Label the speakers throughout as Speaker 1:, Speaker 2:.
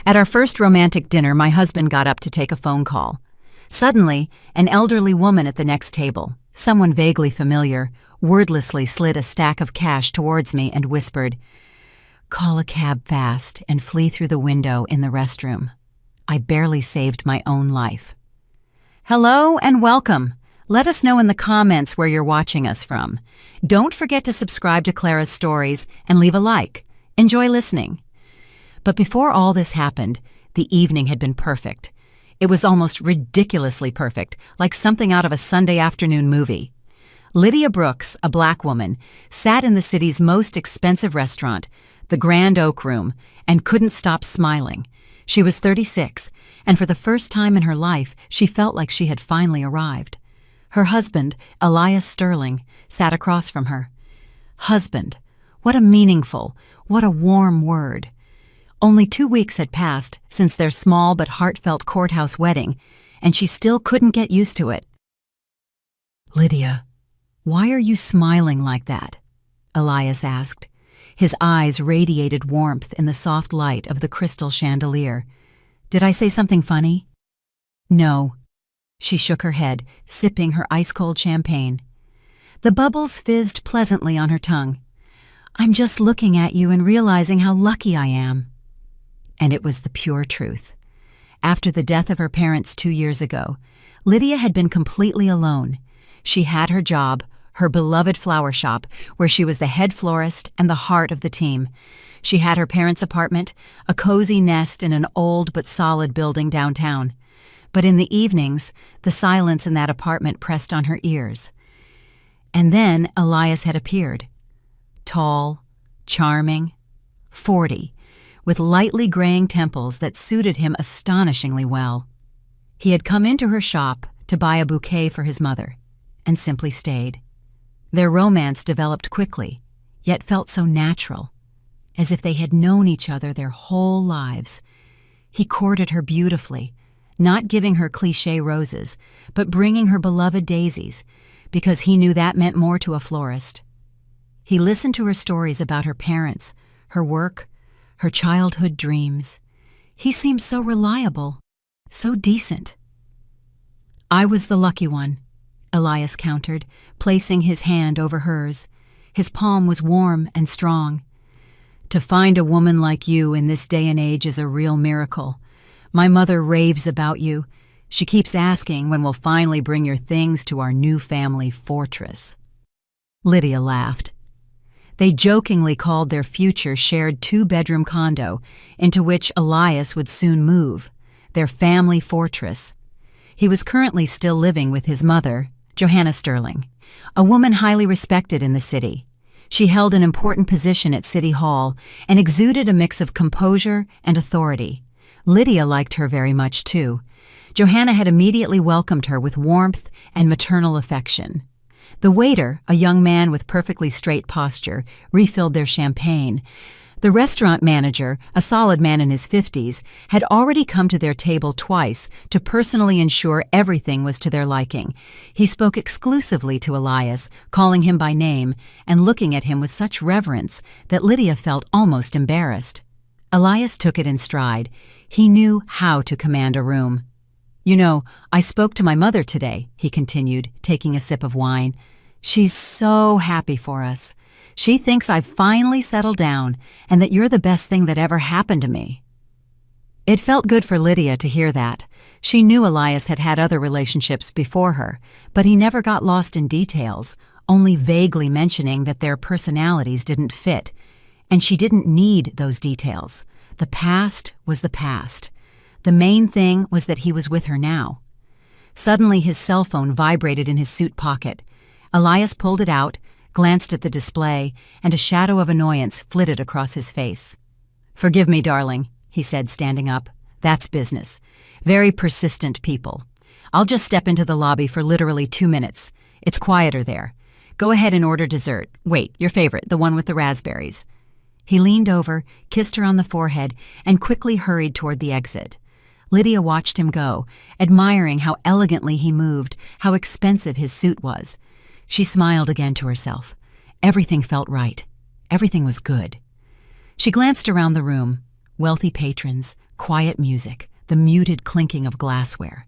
Speaker 1: At our first romantic dinner, my husband got up to take a phone call. Suddenly, an elderly woman at the next table, someone vaguely familiar, wordlessly slid a stack of cash towards me and whispered, "Call a cab fast and flee through the window in the restroom." I barely saved my own life. Hello and welcome. Let us know in the comments where you're watching us from. Don't forget to subscribe to Clara's Stories and leave a like. Enjoy listening. But before all this happened, the evening had been perfect. It was almost ridiculously perfect, like something out of a Sunday afternoon movie. Lydia Brooks, a black woman, sat in the city's most expensive restaurant, the Grand Oak Room, and couldn't stop smiling. She was 36, and for the first time in her life, she felt like she had finally arrived. Her husband, Elias Sterling, sat across from her. Husband. What a meaningful, what a warm word. Only 2 weeks had passed since their small but heartfelt courthouse wedding, and she still couldn't get used to it. "Lydia, why are you smiling like that?" Elias asked. His eyes radiated warmth in the soft light of the crystal chandelier. "Did I say something funny?" "No." She shook her head, sipping her ice-cold champagne. The bubbles fizzed pleasantly on her tongue. "I'm just looking at you and realizing how lucky I am." And it was the pure truth. After the death of her parents 2 years ago, Lydia had been completely alone. She had her job, her beloved flower shop, where she was the head florist and the heart of the team. She had her parents' apartment, a cozy nest in an old but solid building downtown. But in the evenings, the silence in that apartment pressed on her ears. And then Elias had appeared. Tall, charming, 40, with lightly graying temples that suited him astonishingly well. He had come into her shop to buy a bouquet for his mother, and simply stayed. Their romance developed quickly, yet felt so natural, as if they had known each other their whole lives. He courted her beautifully, not giving her cliché roses, but bringing her beloved daisies, because he knew that meant more to a florist. He listened to her stories about her parents, her work, her childhood dreams. He seemed so reliable, so decent. "I was the lucky one," Elias countered, placing his hand over hers. His palm was warm and strong. "To find a woman like you in this day and age is a real miracle. My mother raves about you. She keeps asking when we'll finally bring your things to our new family fortress." Lydia laughed. They jokingly called their future shared 2-bedroom condo, into which Elias would soon move, their family fortress. He was currently still living with his mother, Johanna Sterling, a woman highly respected in the city. She held an important position at City Hall and exuded a mix of composure and authority. Lydia liked her very much, too. Johanna had immediately welcomed her with warmth and maternal affection. The waiter, a young man with perfectly straight posture, refilled their champagne. The restaurant manager, a solid man in his 50s, had already come to their table twice to personally ensure everything was to their liking. He spoke exclusively to Elias, calling him by name and looking at him with such reverence that Lydia felt almost embarrassed. Elias took it in stride. He knew how to command a room. "You know, I spoke to my mother today," he continued, taking a sip of wine. "She's so happy for us. She thinks I've finally settled down and that you're the best thing that ever happened to me." It felt good for Lydia to hear that. She knew Elias had had other relationships before her, but he never got lost in details, only vaguely mentioning that their personalities didn't fit. And she didn't need those details. The past was the past. The main thing was that he was with her now. Suddenly his cell phone vibrated in his suit pocket. Elias pulled it out, glanced at the display, and a shadow of annoyance flitted across his face. "Forgive me, darling," he said, standing up. "That's business. Very persistent people. I'll just step into the lobby for literally 2 minutes. It's quieter there. Go ahead and order dessert. Wait, your favorite, the one with the raspberries." He leaned over, kissed her on the forehead, and quickly hurried toward the exit. Lydia watched him go, admiring how elegantly he moved, how expensive his suit was. She smiled again to herself. Everything felt right. Everything was good. She glanced around the room. Wealthy patrons, quiet music, the muted clinking of glassware.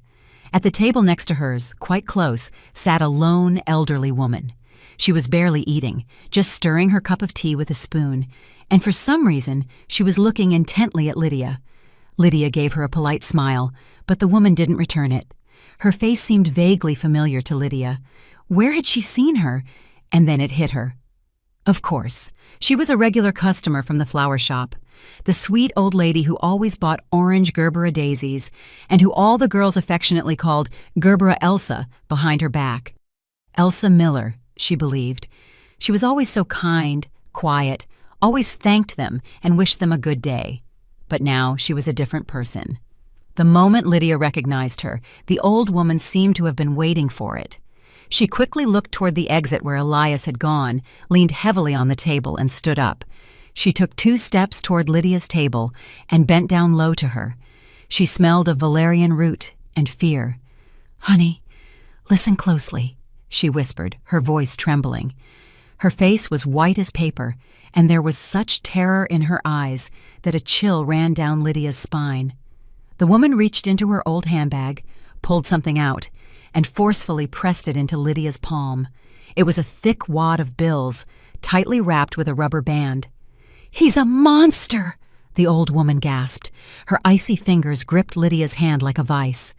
Speaker 1: At the table next to hers, quite close, sat a lone, elderly woman. She was barely eating, just stirring her cup of tea with a spoon, and for some reason, she was looking intently at Lydia. Lydia gave her a polite smile, but the woman didn't return it. Her face seemed vaguely familiar to Lydia. Where had she seen her? And then it hit her. Of course, she was a regular customer from the flower shop. The sweet old lady who always bought orange Gerbera daisies and who all the girls affectionately called Gerbera Elsa behind her back. Elsa Miller, she believed. She was always so kind, quiet, always thanked them and wished them a good day. But now she was a different person. The moment Lydia recognized her, the old woman seemed to have been waiting for it. She quickly looked toward the exit where Elias had gone, leaned heavily on the table, and stood up. She took 2 steps toward Lydia's table and bent down low to her. She smelled of valerian root and fear. "Honey, listen closely," she whispered, her voice trembling. Her face was white as paper, and there was such terror in her eyes that a chill ran down Lydia's spine. The woman reached into her old handbag, pulled something out, and forcefully pressed it into Lydia's palm. It was a thick wad of bills, tightly wrapped with a rubber band. "He's a monster!" the old woman gasped. Her icy fingers gripped Lydia's hand like a vice.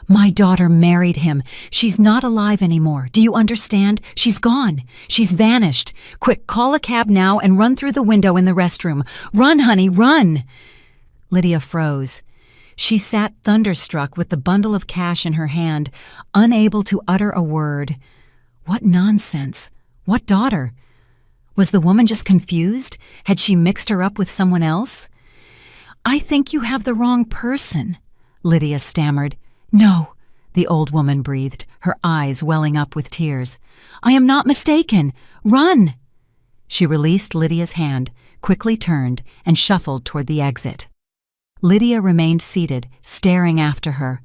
Speaker 1: "My daughter married him. She's not alive anymore. Do you understand? She's gone. She's vanished. Quick, call a cab now and run through the window in the restroom. Run, honey, run!" Lydia froze. She sat thunderstruck with the bundle of cash in her hand, unable to utter a word. What nonsense! What daughter? Was the woman just confused? Had she mixed her up with someone else? "I think you have the wrong person," Lydia stammered. "No," the old woman breathed, her eyes welling up with tears. "I am not mistaken. Run!" She released Lydia's hand, quickly turned, and shuffled toward the exit. Lydia remained seated, staring after her.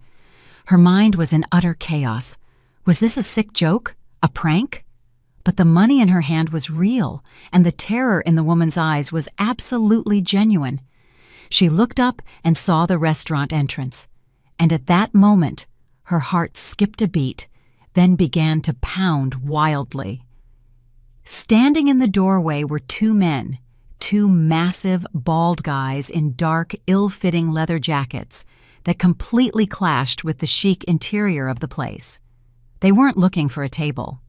Speaker 1: Her mind was in utter chaos. Was this a sick joke? A prank? But the money in her hand was real, and the terror in the woman's eyes was absolutely genuine. She looked up and saw the restaurant entrance. And at that moment, her heart skipped a beat, then began to pound wildly. Standing in the doorway were 2 men. 2 massive, bald guys in dark, ill-fitting leather jackets that completely clashed with the chic interior of the place. They weren't looking for a table.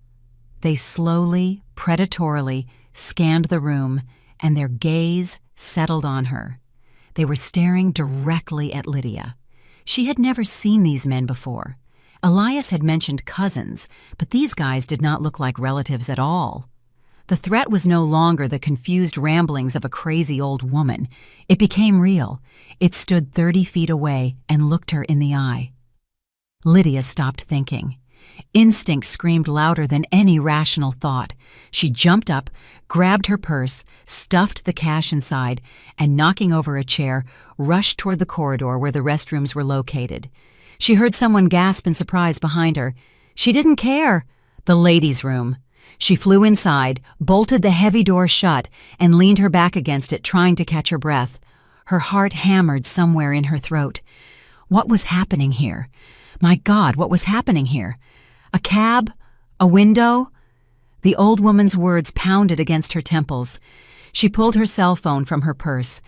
Speaker 1: They slowly, predatorily scanned the room, and their gaze settled on her. They were staring directly at Lydia. She had never seen these men before. Elias had mentioned cousins, but these guys did not look like relatives at all. The threat was no longer the confused ramblings of a crazy old woman. It became real. It stood 30 feet away and looked her in the eye. Lydia stopped thinking. Instinct screamed louder than any rational thought. She jumped up, grabbed her purse, stuffed the cash inside, and knocking over a chair, rushed toward the corridor where the restrooms were located. She heard someone gasp in surprise behind her. She didn't care. The ladies' room. She flew inside, bolted the heavy door shut, and leaned her back against it, trying to catch her breath. Her heart hammered somewhere in her throat. What was happening here? My God, what was happening here? A cab? A window? The old woman's words pounded against her temples. She pulled her cell phone from her purse.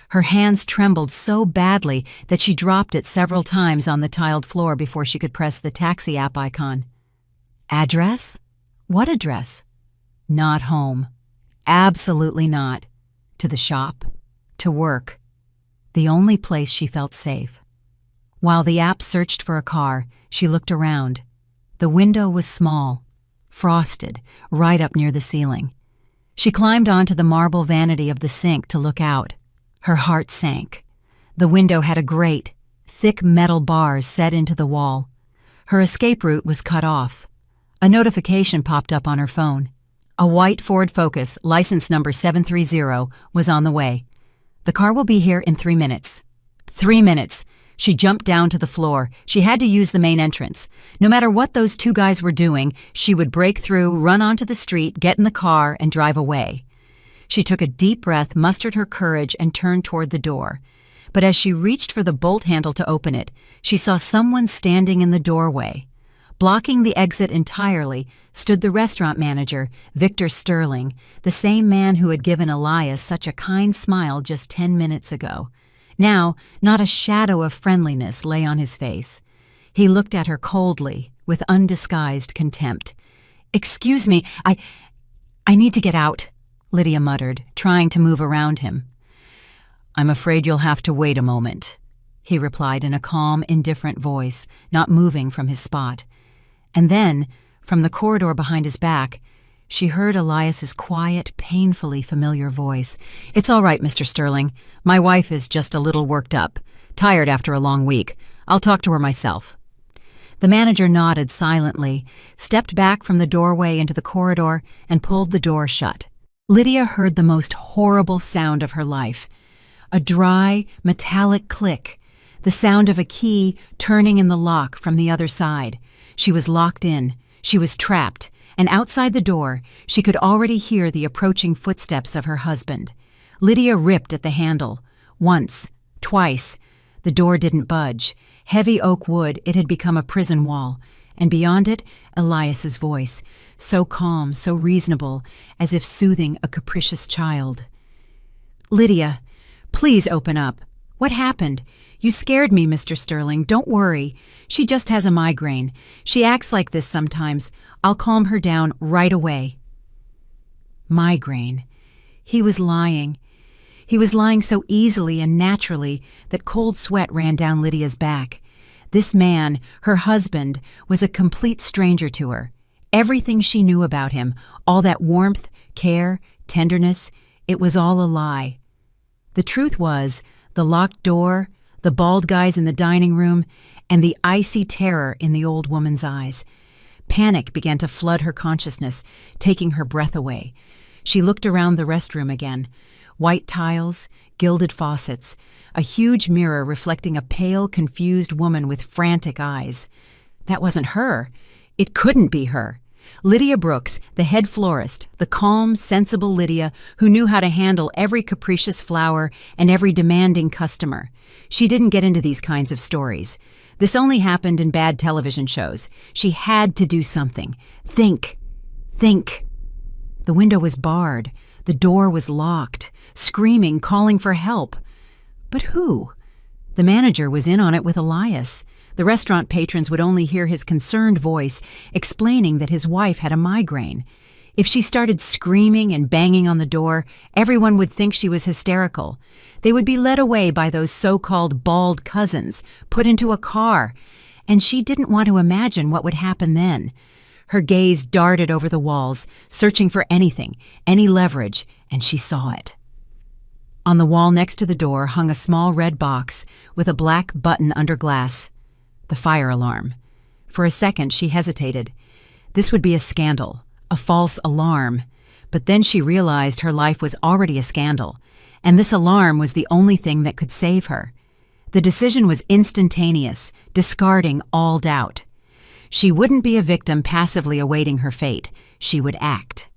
Speaker 1: Her hands trembled so badly that she dropped it several times on the tiled floor before she could press the taxi app icon. Address? What address? Not home. Absolutely not. To the shop. To work. The only place she felt safe. While the app searched for a car, she looked around. The window was small, frosted, right up near the ceiling. She climbed onto the marble vanity of the sink to look out. Her heart sank. The window had a grate, thick metal bars set into the wall. Her escape route was cut off. A notification popped up on her phone. A white Ford Focus, license number 730, was on the way. The car will be here in 3 minutes. 3 minutes. She jumped down to the floor. She had to use the main entrance. No matter what those 2 guys were doing, she would break through, run onto the street, get in the car, and drive away. She took a deep breath, mustered her courage, and turned toward the door. But as she reached for the bolt handle to open it, she saw someone standing in the doorway. Blocking the exit entirely stood the restaurant manager, Victor Sterling, the same man who had given Elias such a kind smile just 10 minutes ago. Now, not a shadow of friendliness lay on his face. He looked at her coldly, with undisguised contempt. "Excuse me, I need to get out," Lydia muttered, trying to move around him. "I'm afraid you'll have to wait a moment," he replied in a calm, indifferent voice, not moving from his spot. And then, from the corridor behind his back, she heard Elias's quiet, painfully familiar voice. "It's all right, Mr. Sterling. My wife is just a little worked up, tired after a long week. I'll talk to her myself." The manager nodded silently, stepped back from the doorway into the corridor, and pulled the door shut. Lydia heard the most horrible sound of her life. A dry, metallic click, the sound of a key turning in the lock from the other side. She was locked in. She was trapped, and outside the door, she could already hear the approaching footsteps of her husband. Lydia ripped at the handle. Once, twice. The door didn't budge. Heavy oak wood, it had become a prison wall. And beyond it, Elias's voice, so calm, so reasonable, as if soothing a capricious child. "Lydia, please open up. What happened? You scared me, Mr. Sterling. Don't worry. She just has a migraine. She acts like this sometimes. I'll calm her down right away." Migraine. He was lying. He was lying so easily and naturally that cold sweat ran down Lydia's back. This man, her husband, was a complete stranger to her. Everything she knew about him, all that warmth, care, tenderness, it was all a lie. The truth was, the locked door, the bald guys in the dining room, and the icy terror in the old woman's eyes. Panic began to flood her consciousness, taking her breath away. She looked around the restroom again. White tiles, gilded faucets, a huge mirror reflecting a pale, confused woman with frantic eyes. That wasn't her. It couldn't be her. Lydia Brooks, the head florist, the calm, sensible Lydia who knew how to handle every capricious flower and every demanding customer. She didn't get into these kinds of stories. This only happened in bad television shows. She had to do something. Think. The window was barred. The door was locked, screaming, calling for help. But who? The manager was in on it with Elias. The restaurant patrons would only hear his concerned voice explaining that his wife had a migraine. If she started screaming and banging on the door, everyone would think she was hysterical. They would be led away by those so-called bald cousins, put into a car, and she didn't want to imagine what would happen then. Her gaze darted over the walls, searching for anything, any leverage, and she saw it. On the wall next to the door hung a small red box with a black button under glass. The fire alarm. For a second, she hesitated. This would be a scandal, a false alarm. But then she realized her life was already a scandal, and this alarm was the only thing that could save her. The decision was instantaneous, discarding all doubt. She wouldn't be a victim passively awaiting her fate. She would act.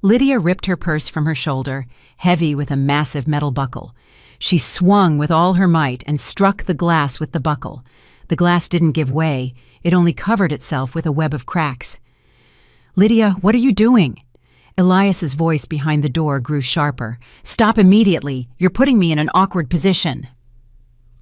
Speaker 1: Lydia ripped her purse from her shoulder, heavy with a massive metal buckle. She swung with all her might and struck the glass with the buckle. The glass didn't give way. It only covered itself with a web of cracks. "Lydia, what are you doing?" Elias's voice behind the door grew sharper. "Stop immediately. You're putting me in an awkward position."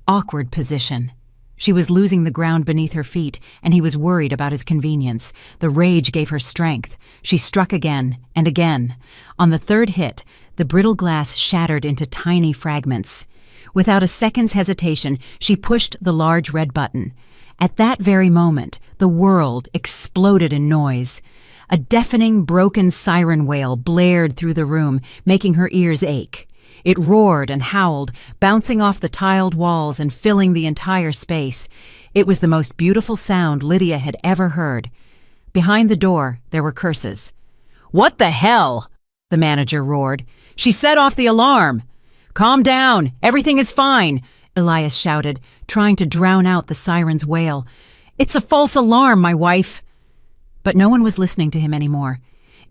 Speaker 1: Awkward position. She was losing the ground beneath her feet, and he was worried about his convenience. The rage gave her strength. She struck again and again. On the third hit, the brittle glass shattered into tiny fragments. Without a second's hesitation, she pushed the large red button. At that very moment, the world exploded in noise. A deafening, broken siren wail blared through the room, making her ears ache. It roared and howled, bouncing off the tiled walls and filling the entire space. It was the most beautiful sound Lydia had ever heard. Behind the door, there were curses. "What the hell?" the manager roared. "She set off the alarm." "Calm down. Everything is fine," Elias shouted, trying to drown out the siren's wail. "It's a false alarm, my wife." But no one was listening to him anymore.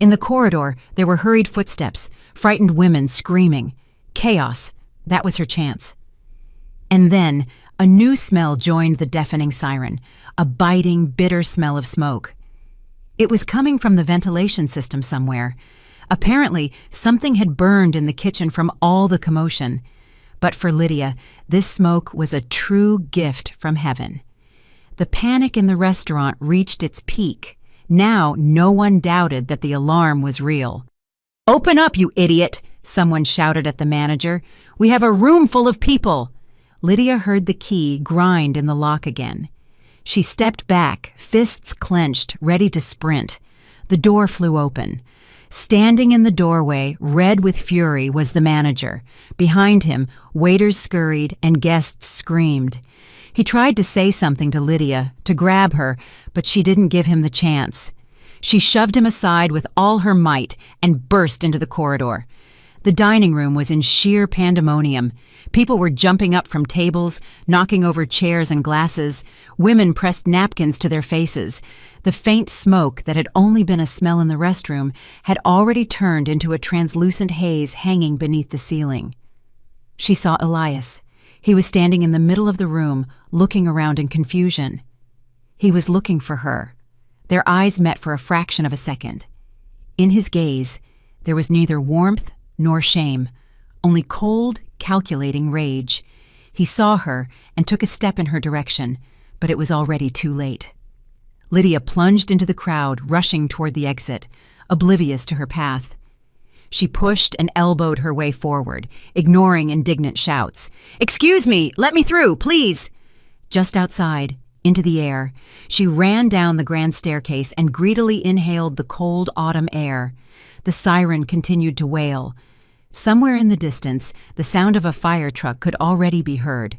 Speaker 1: In the corridor, there were hurried footsteps, frightened women screaming. Chaos. That was her chance. And then, a new smell joined the deafening siren, a biting, bitter smell of smoke. It was coming from the ventilation system somewhere. Apparently, something had burned in the kitchen from all the commotion. But for Lydia, this smoke was a true gift from heaven. The panic in the restaurant reached its peak. Now, no one doubted that the alarm was real. "Open up, you idiot!" someone shouted at the manager. "We have a room full of people!" Lydia heard the key grind in the lock again. She stepped back, fists clenched, ready to sprint. The door flew open. Standing in the doorway, red with fury, was the manager. Behind him, waiters scurried and guests screamed. He tried to say something to Lydia, to grab her, but she didn't give him the chance. She shoved him aside with all her might and burst into the corridor. The dining room was in sheer pandemonium. People were jumping up from tables, knocking over chairs and glasses. Women pressed napkins to their faces. The faint smoke that had only been a smell in the restroom had already turned into a translucent haze hanging beneath the ceiling. She saw Elias. He was standing in the middle of the room, looking around in confusion. He was looking for her. Their eyes met for a fraction of a second. In his gaze, there was neither warmth nor shame, only cold, calculating rage. He saw her and took a step in her direction, but it was already too late. Lydia plunged into the crowd, rushing toward the exit, oblivious to her path. She pushed and elbowed her way forward, ignoring indignant shouts. "Excuse me! Let me through, please!" Just outside, into the air, she ran down the grand staircase and greedily inhaled the cold autumn air. The siren continued to wail. Somewhere in the distance, the sound of a fire truck could already be heard.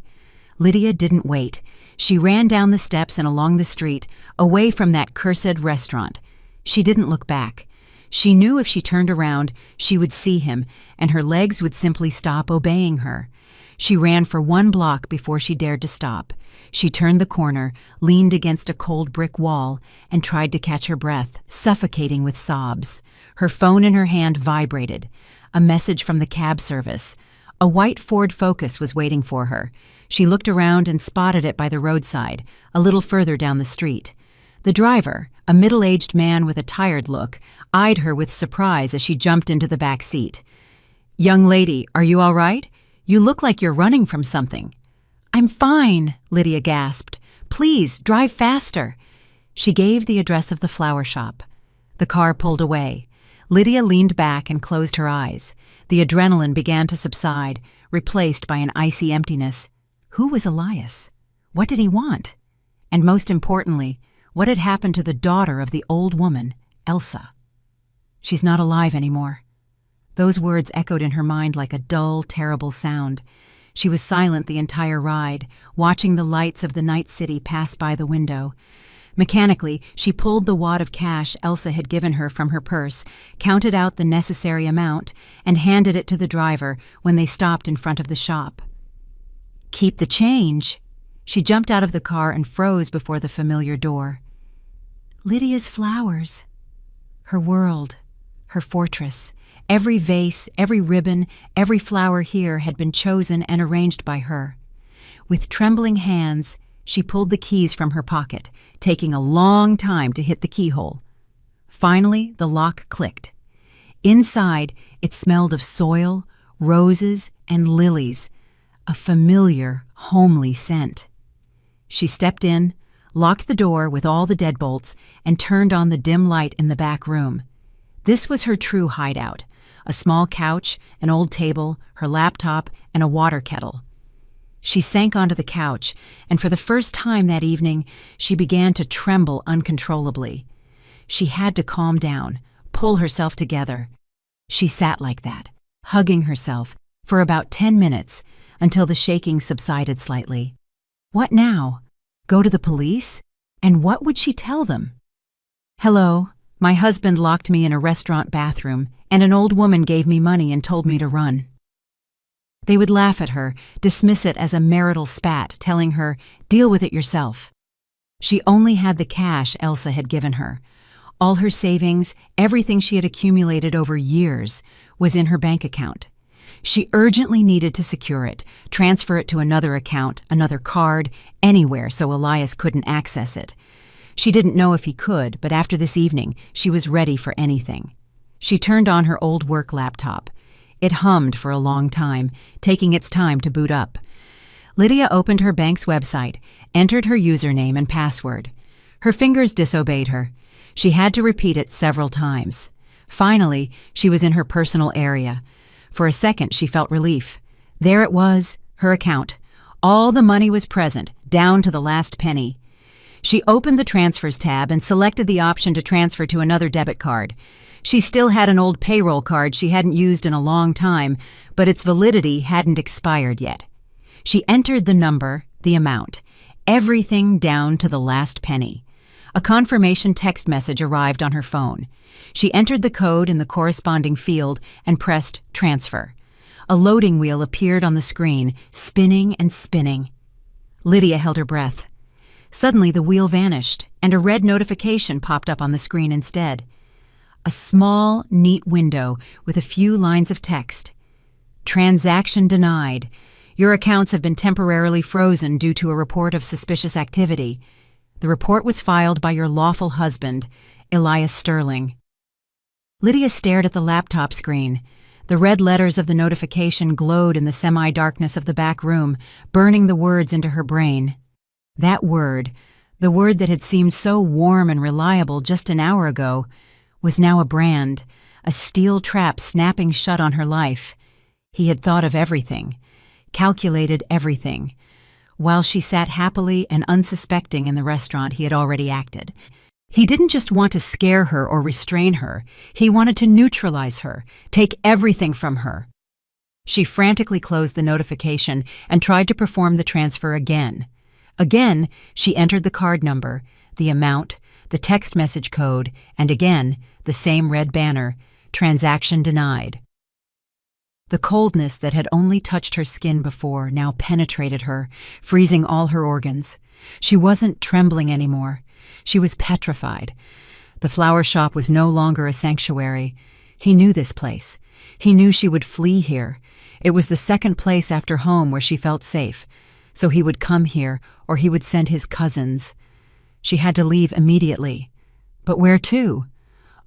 Speaker 1: Lydia didn't wait. She ran down the steps and along the street, away from that cursed restaurant. She didn't look back. She knew if she turned around, she would see him, and her legs would simply stop obeying her. She ran for 1 block before she dared to stop. She turned the corner, leaned against a cold brick wall, and tried to catch her breath, suffocating with sobs. Her phone in her hand vibrated. A message from the cab service. A white Ford Focus was waiting for her. She looked around and spotted it by the roadside, a little further down the street. The driver, a middle-aged man with a tired look, eyed her with surprise as she jumped into the back seat. "Young lady, are you all right? You look like you're running from something." "I'm fine," Lydia gasped. "Please, drive faster." She gave the address of the flower shop. The car pulled away. Lydia leaned back and closed her eyes. The adrenaline began to subside, replaced by an icy emptiness. Who was Elias? What did he want? And most importantly, what had happened to the daughter of the old woman, Elsa? "She's not alive anymore." Those words echoed in her mind like a dull, terrible sound. She was silent the entire ride, watching the lights of the night city pass by the window. Mechanically, she pulled the wad of cash Elsa had given her from her purse, counted out the necessary amount, and handed it to the driver when they stopped in front of the shop. "Keep the change." She jumped out of the car and froze before the familiar door. Lydia's flowers. Her world, her fortress. Every vase, every ribbon, every flower here had been chosen and arranged by her. With trembling hands, she pulled the keys from her pocket, taking a long time to hit the keyhole. Finally, the lock clicked. Inside, it smelled of soil, roses, and lilies, a familiar, homely scent. She stepped in, locked the door with all the deadbolts, and turned on the dim light in the back room. This was her true hideout: a small couch, an old table, her laptop, and a water kettle. She sank onto the couch, and for the first time that evening, she began to tremble uncontrollably. She had to calm down, pull herself together. She sat like that, hugging herself, for about 10 minutes, until the shaking subsided slightly. What now? Go to the police? And what would she tell them? "Hello, my husband locked me in a restaurant bathroom, and an old woman gave me money and told me to run." They would laugh at her, dismiss it as a marital spat, telling her, "Deal with it yourself." She only had the cash Elsa had given her. All her savings, everything she had accumulated over years, was in her bank account. She urgently needed to secure it, transfer it to another account, another card, anywhere so Elias couldn't access it. She didn't know if he could, but after this evening, she was ready for anything. She turned on her old work laptop. It hummed for a long time, taking its time to boot up. Lydia opened her bank's website, entered her username and password. Her fingers disobeyed her. She had to repeat it several times. Finally, she was in her personal area. For a second, she felt relief. There it was, her account. All the money was present, down to the last penny. She opened the Transfers tab and selected the option to transfer to another debit card. She still had an old payroll card she hadn't used in a long time, but its validity hadn't expired yet. She entered the number, the amount, everything down to the last penny. A confirmation text message arrived on her phone. She entered the code in the corresponding field and pressed transfer. A loading wheel appeared on the screen, spinning and spinning. Lydia held her breath. Suddenly the wheel vanished, and a red notification popped up on the screen instead. A small, neat window with a few lines of text. Transaction denied. Your accounts have been temporarily frozen due to a report of suspicious activity. The report was filed by your lawful husband, Elias Sterling. Lydia stared at the laptop screen. The red letters of the notification glowed in the semi-darkness of the back room, burning the words into her brain. That word, the word that had seemed so warm and reliable just an hour ago, was now a brand, a steel trap snapping shut on her life. He had thought of everything, calculated everything. While she sat happily and unsuspecting in the restaurant, he had already acted. He didn't just want to scare her or restrain her. He wanted to neutralize her, take everything from her. She frantically closed the notification and tried to perform the transfer again. Again, she entered the card number, the amount, the text message code, and again, the same red banner, transaction denied. The coldness that had only touched her skin before now penetrated her, freezing all her organs. She wasn't trembling anymore. She was petrified. The flower shop was no longer a sanctuary. He knew this place. He knew she would flee here. It was the second place after home where she felt safe. So he would come here, or he would send his cousins. She had to leave immediately. But where to?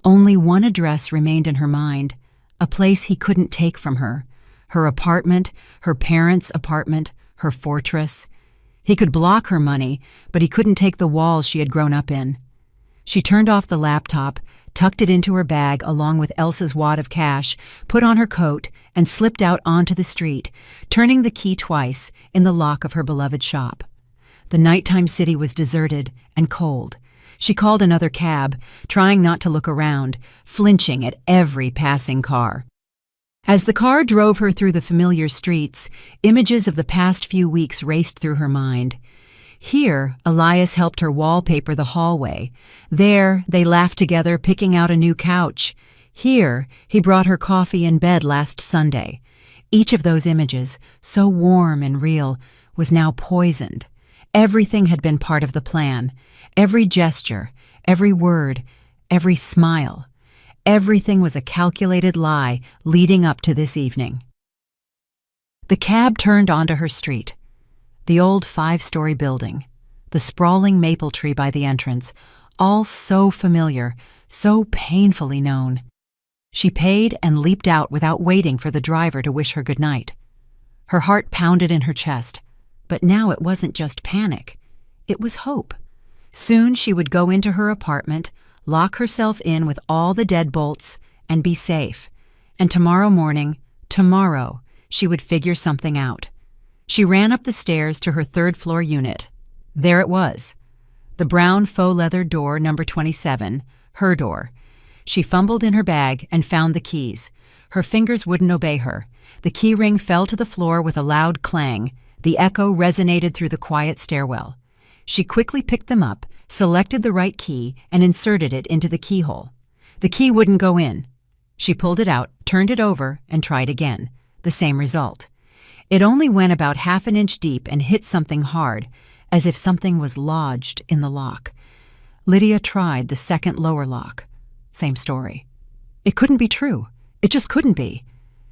Speaker 1: Only one address remained in her mind, a place he couldn't take from her. Her apartment, her parents' apartment, her fortress. He could block her money, but he couldn't take the walls she had grown up in. She turned off the laptop, tucked it into her bag along with Elsa's wad of cash, put on her coat, and slipped out onto the street, turning the key twice in the lock of her beloved shop. The nighttime city was deserted and cold. She called another cab, trying not to look around, flinching at every passing car. As the car drove her through the familiar streets, images of the past few weeks raced through her mind. Here, Elias helped her wallpaper the hallway. There, they laughed together, picking out a new couch. Here, he brought her coffee in bed last Sunday. Each of those images, so warm and real, was now poisoned. Everything had been part of the plan. Every gesture, every word, every smile. Everything was a calculated lie leading up to this evening. The cab turned onto her street. The old 5-story building, the sprawling maple tree by the entrance, all so familiar, so painfully known. She paid and leaped out without waiting for the driver to wish her good night. Her heart pounded in her chest, but now it wasn't just panic. It was hope. Soon she would go into her apartment, lock herself in with all the deadbolts, and be safe. And tomorrow morning, tomorrow, she would figure something out. She ran up the stairs to her third-floor unit. There it was. The brown faux leather door number 27, her door. She fumbled in her bag and found the keys. Her fingers wouldn't obey her. The key ring fell to the floor with a loud clang. The echo resonated through the quiet stairwell. She quickly picked them up, selected the right key, and inserted it into the keyhole. The key wouldn't go in. She pulled it out, turned it over, and tried again. The same result. It only went about half an inch deep and hit something hard, as if something was lodged in the lock. Lydia tried the second lower lock. Same story. It couldn't be true. It just couldn't be.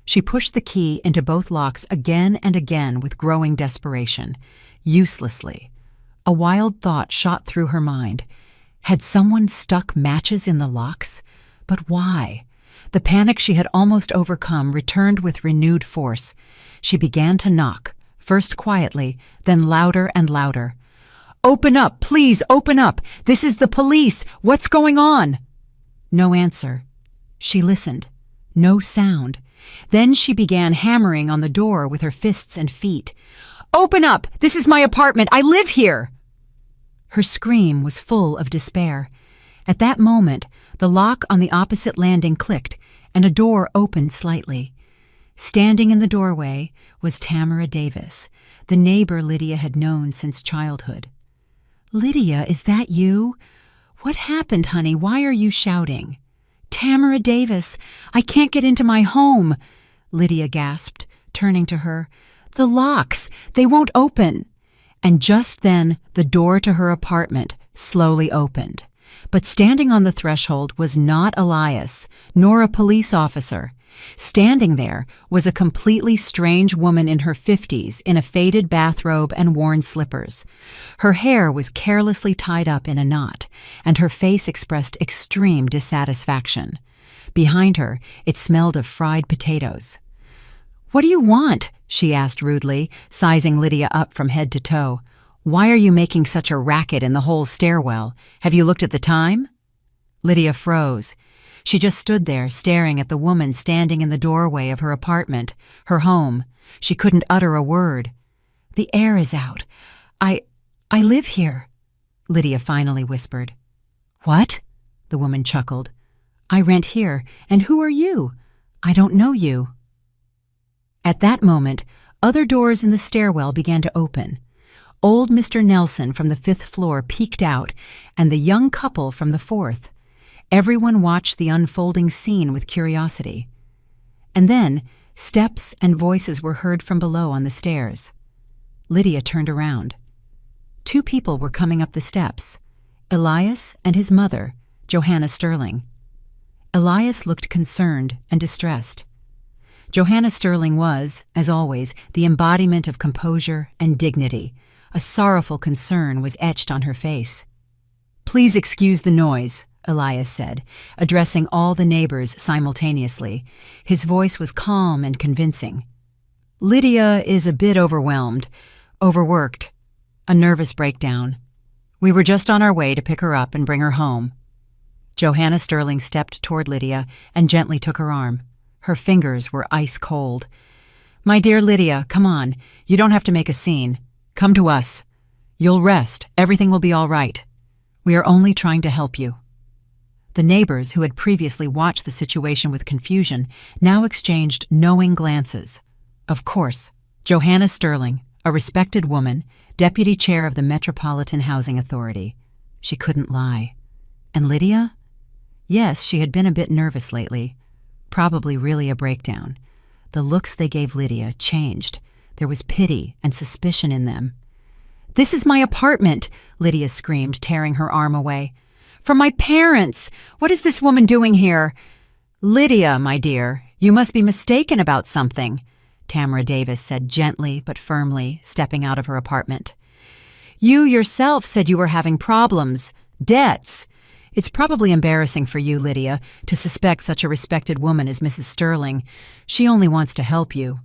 Speaker 1: She pushed the key into both locks again and again with growing desperation, uselessly. A wild thought shot through her mind. Had someone stuck matches in the locks? But why? The panic she had almost overcome returned with renewed force. She began to knock, first quietly, then louder and louder. "Open up, please, open up! This is the police! What's going on?" No answer. She listened. No sound. Then she began hammering on the door with her fists and feet. "Open up! This is my apartment! I live here!" Her scream was full of despair. At that moment, the lock on the opposite landing clicked, and a door opened slightly. Standing in the doorway was Tamara Davis, the neighbor Lydia had known since childhood. "Lydia, is that you? What happened, honey? Why are you shouting?" "Tamara Davis, I can't get into my home," Lydia gasped, turning to her. "The locks, they won't open." And just then, the door to her apartment slowly opened. But standing on the threshold was not Elias, nor a police officer. Standing there was a completely strange woman in her 50s in a faded bathrobe and worn slippers. Her hair was carelessly tied up in a knot, and her face expressed extreme dissatisfaction. Behind her, it smelled of fried potatoes. "What do you want?" she asked rudely, sizing Lydia up from head to toe. "Why are you making such a racket in the whole stairwell? Have you looked at the time?" Lydia froze. She just stood there, staring at the woman standing in the doorway of her apartment, her home. She couldn't utter a word. "The air is out. I live here," Lydia finally whispered. "What?" the woman chuckled. "I rent here, and who are you? I don't know you." At that moment, other doors in the stairwell began to open. Old Mr. Nelson from the 5th floor peeked out, and the young couple from the 4th. Everyone watched the unfolding scene with curiosity. And then, steps and voices were heard from below on the stairs. Lydia turned around. 2 people were coming up the steps, Elias and his mother, Johanna Sterling. Elias looked concerned and distressed. Johanna Sterling was, as always, the embodiment of composure and dignity. A sorrowful concern was etched on her face. "Please excuse the noise," Elias said, addressing all the neighbors simultaneously. His voice was calm and convincing. "Lydia is a bit overworked, a nervous breakdown. We were just on our way to pick her up and bring her home." Johanna Sterling stepped toward Lydia and gently took her arm. Her fingers were ice cold. "My dear Lydia, come on. You don't have to make a scene. Come to us. You'll rest. Everything will be all right. We are only trying to help you." The neighbors, who had previously watched the situation with confusion, now exchanged knowing glances. Of course, Johanna Sterling, a respected woman, deputy chair of the Metropolitan Housing Authority. She couldn't lie. And Lydia? Yes, she had been a bit nervous lately. Probably really a breakdown. The looks they gave Lydia changed. There was pity and suspicion in them. "This is my apartment," Lydia screamed, tearing her arm away. "From my parents! What is this woman doing here?" "Lydia, my dear, you must be mistaken about something," Tamara Davis said gently but firmly, stepping out of her apartment. "You yourself said you were having problems, debts. It's probably embarrassing for you, Lydia, to suspect such a respected woman as Mrs. Sterling. She only wants to help you."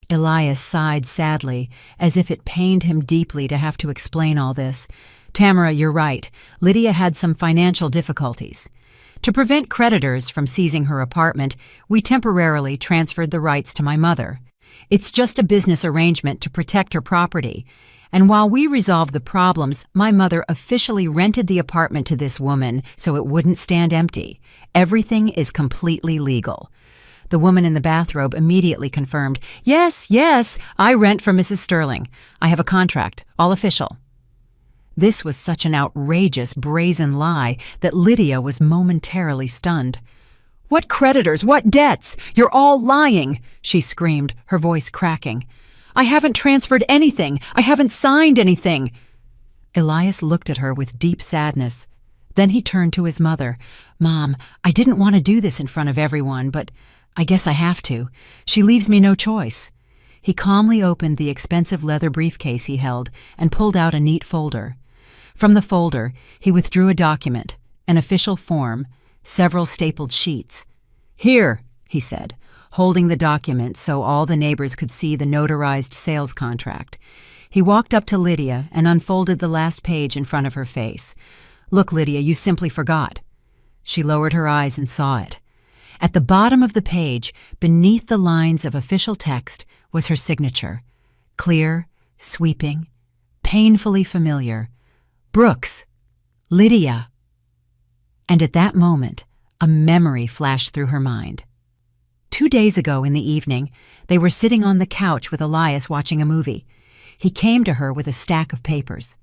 Speaker 1: Elias sighed sadly, as if it pained him deeply to have to explain all this. "Tamara, you're right. Lydia had some financial difficulties. To prevent creditors from seizing her apartment, we temporarily transferred the rights to my mother. It's just a business arrangement to protect her property. And while we resolved the problems, my mother officially rented the apartment to this woman so it wouldn't stand empty. Everything is completely legal." The woman in the bathrobe immediately confirmed, Yes, I rent from Mrs. Sterling. I have a contract, all official." This was such an outrageous, brazen lie that Lydia was momentarily stunned. "What creditors? What debts? You're all lying!" she screamed, her voice cracking. "I haven't transferred anything. I haven't signed anything." Elias looked at her with deep sadness. Then he turned to his mother. "Mom, I didn't want to do this in front of everyone, but I guess I have to. She leaves me no choice." He calmly opened the expensive leather briefcase he held and pulled out a neat folder. From the folder, he withdrew a document, an official form, several stapled sheets. "Here," he said, holding the document so all the neighbors could see the notarized sales contract. He walked up to Lydia and unfolded the last page in front of her face. "Look, Lydia, you simply forgot." She lowered her eyes and saw it. At the bottom of the page, beneath the lines of official text, was her signature. Clear, sweeping, painfully familiar. "Brooks. Lydia." And at that moment, a memory flashed through her mind. 2 days ago in the evening, they were sitting on the couch with Elias watching a movie. He came to her with a stack of papers.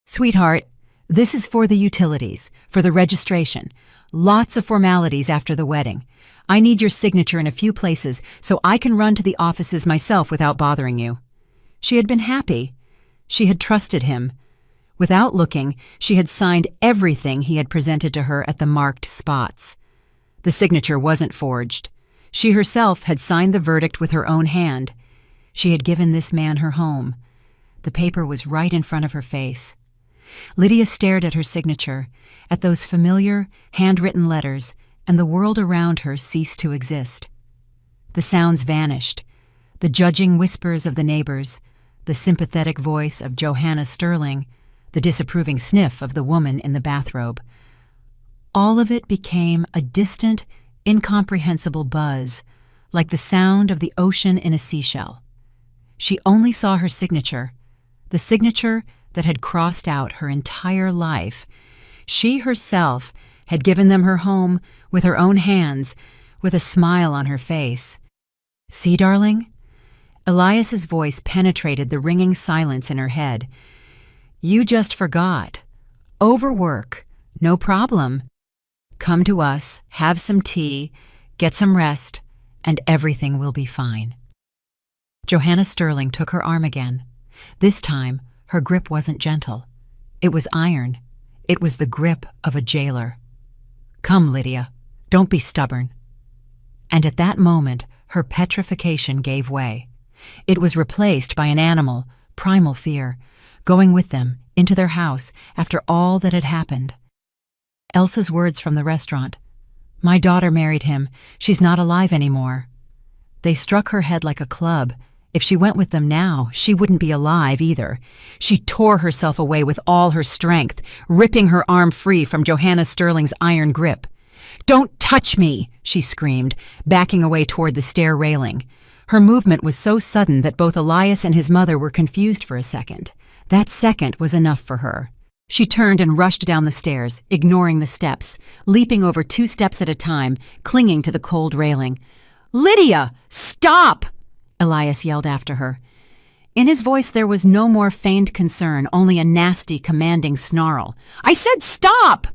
Speaker 1: "Sweetheart, this is for the utilities, for the registration. Lots of formalities after the wedding. I need your signature in a few places so I can run to the offices myself without bothering you." She had been happy. She had trusted him. Without looking, she had signed everything he had presented to her at the marked spots. The signature wasn't forged. She herself had signed the verdict with her own hand. She had given this man her home. The paper was right in front of her face. Lydia stared at her signature, at those familiar, handwritten letters, and the world around her ceased to exist. The sounds vanished, the judging whispers of the neighbors, the sympathetic voice of Johanna Sterling, the disapproving sniff of the woman in the bathrobe. All of it became a distant, incomprehensible buzz, like the sound of the ocean in a seashell. She only saw her signature, the signature that had crossed out her entire life. She herself had given them her home with her own hands, with a smile on her face. "See, darling?" Elias's voice penetrated the ringing silence in her head. "You just forgot. Overwork. No problem. Come to us, have some tea, get some rest, and everything will be fine." Johanna Sterling took her arm again. This time, her grip wasn't gentle. It was iron. It was the grip of a jailer. "Come, Lydia. Don't be stubborn." And at that moment, her petrification gave way. It was replaced by an animal, primal fear, going with them into their house after all that had happened. Elsa's words from the restaurant. "My daughter married him. She's not alive anymore." They struck her head like a club. If she went with them now, she wouldn't be alive either. She tore herself away with all her strength, ripping her arm free from Johanna Sterling's iron grip. "Don't touch me!" she screamed, backing away toward the stair railing. Her movement was so sudden that both Elias and his mother were confused for a second. That second was enough for her. She turned and rushed down the stairs, ignoring the steps, leaping over 2 steps at a time, clinging to the cold railing. "Lydia, stop!" Elias yelled after her. In his voice there was no more feigned concern, only a nasty, commanding snarl. "I said stop!"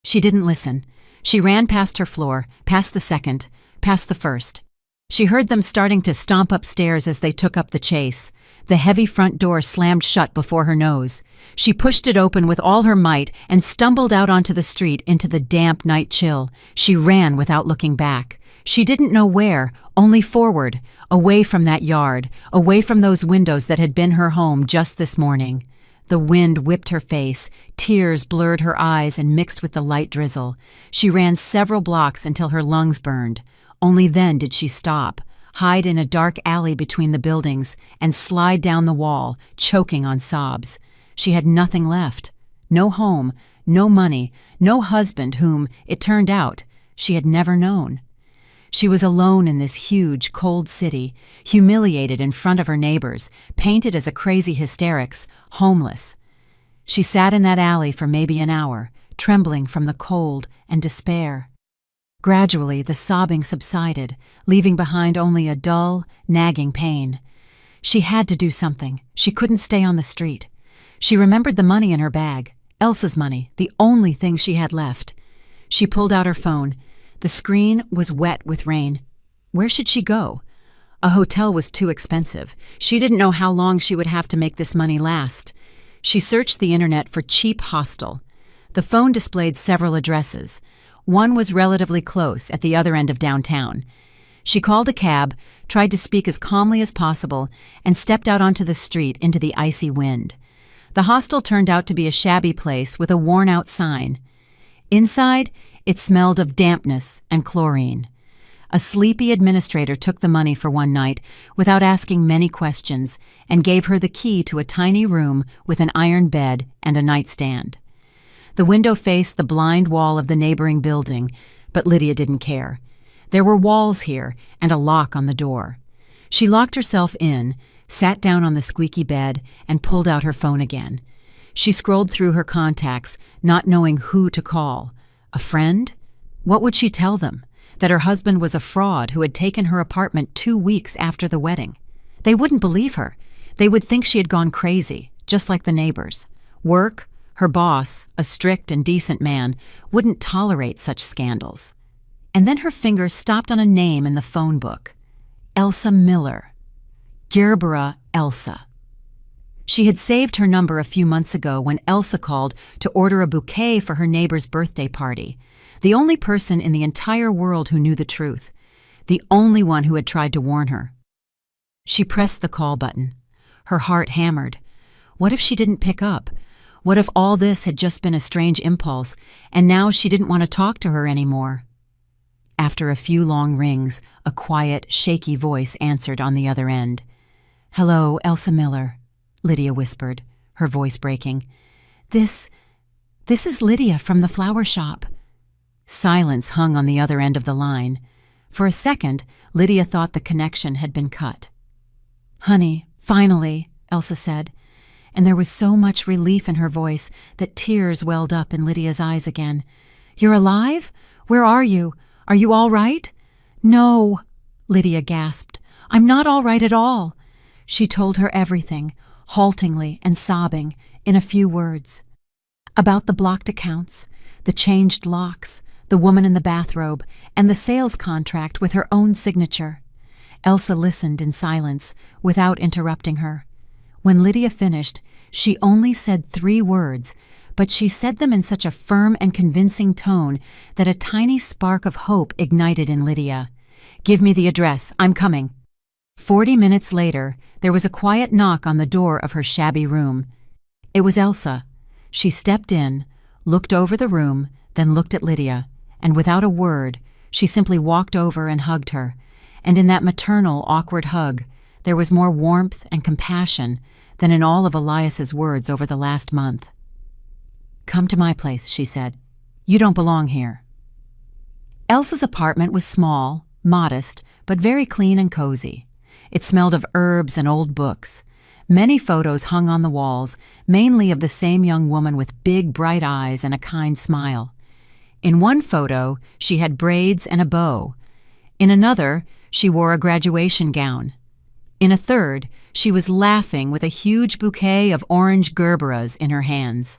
Speaker 1: She didn't listen. She ran past her floor, past the second, past the first. She heard them starting to stomp upstairs as they took up the chase. The heavy front door slammed shut before her nose. She pushed it open with all her might and stumbled out onto the street into the damp night chill. She ran without looking back. She didn't know where, only forward, away from that yard, away from those windows that had been her home just this morning. The wind whipped her face, tears blurred her eyes and mixed with the light drizzle. She ran several blocks until her lungs burned. Only then did she stop, hide in a dark alley between the buildings, and slide down the wall, choking on sobs. She had nothing left. No home, no money, no husband whom, it turned out, she had never known. She was alone in this huge, cold city, humiliated in front of her neighbors, painted as a crazy hysterics, homeless. She sat in that alley for maybe an hour, trembling from the cold and despair. Gradually, the sobbing subsided, leaving behind only a dull, nagging pain. She had to do something. She couldn't stay on the street. She remembered the money in her bag, Elsa's money, the only thing she had left. She pulled out her phone. The screen was wet with rain. Where should she go? A hotel was too expensive. She didn't know how long she would have to make this money last. She searched the internet for cheap hostel. The phone displayed several addresses. One was relatively close, at the other end of downtown. She called a cab, tried to speak as calmly as possible, and stepped out onto the street into the icy wind. The hostel turned out to be a shabby place with a worn-out sign. Inside, it smelled of dampness and chlorine. A sleepy administrator took the money for one night without asking many questions and gave her the key to a tiny room with an iron bed and a nightstand. The window faced the blind wall of the neighboring building, but Lydia didn't care. There were walls here and a lock on the door. She locked herself in, sat down on the squeaky bed, and pulled out her phone again. She scrolled through her contacts, not knowing who to call. A friend? What would she tell them? That her husband was a fraud who had taken her apartment 2 weeks after the wedding. They wouldn't believe her. They would think she had gone crazy, just like the neighbors. Work, her boss, a strict and decent man, wouldn't tolerate such scandals. And then her finger stopped on a name in the phone book. Elsa Miller. Gerbera Elsa. She had saved her number a few months ago when Elsa called to order a bouquet for her neighbor's birthday party. The only person in the entire world who knew the truth. The only one who had tried to warn her. She pressed the call button. Her heart hammered. What if she didn't pick up? What if all this had just been a strange impulse, and now she didn't want to talk to her anymore? After a few long rings, a quiet, shaky voice answered on the other end. "Hello, Elsa Miller," Lydia whispered, her voice breaking. This is Lydia from the flower shop." Silence hung on the other end of the line. For a second, Lydia thought the connection had been cut. "Honey, finally," Elsa said, and there was so much relief in her voice that tears welled up in Lydia's eyes again. "You're alive? Where are you? Are you all right?" "No," Lydia gasped. "I'm not all right at all." She told her everything, haltingly and sobbing, in a few words. About the blocked accounts, the changed locks, the woman in the bathrobe, and the sales contract with her own signature. Elsa listened in silence, without interrupting her. When Lydia finished, she only said 3 words, but she said them in such a firm and convincing tone that a tiny spark of hope ignited in Lydia. "Give me the address. I'm coming." 40 minutes later, there was a quiet knock on the door of her shabby room. It was Elsa. She stepped in, looked over the room, then looked at Lydia, and without a word, she simply walked over and hugged her. And in that maternal, awkward hug, there was more warmth and compassion than in all of Elias's words over the last month. "Come to my place," she said. "You don't belong here." Elsa's apartment was small, modest, but very clean and cozy. It smelled of herbs and old books. Many photos hung on the walls, mainly of the same young woman with big, bright eyes and a kind smile. In one photo, she had braids and a bow. In another, she wore a graduation gown. In a third, she was laughing with a huge bouquet of orange gerberas in her hands.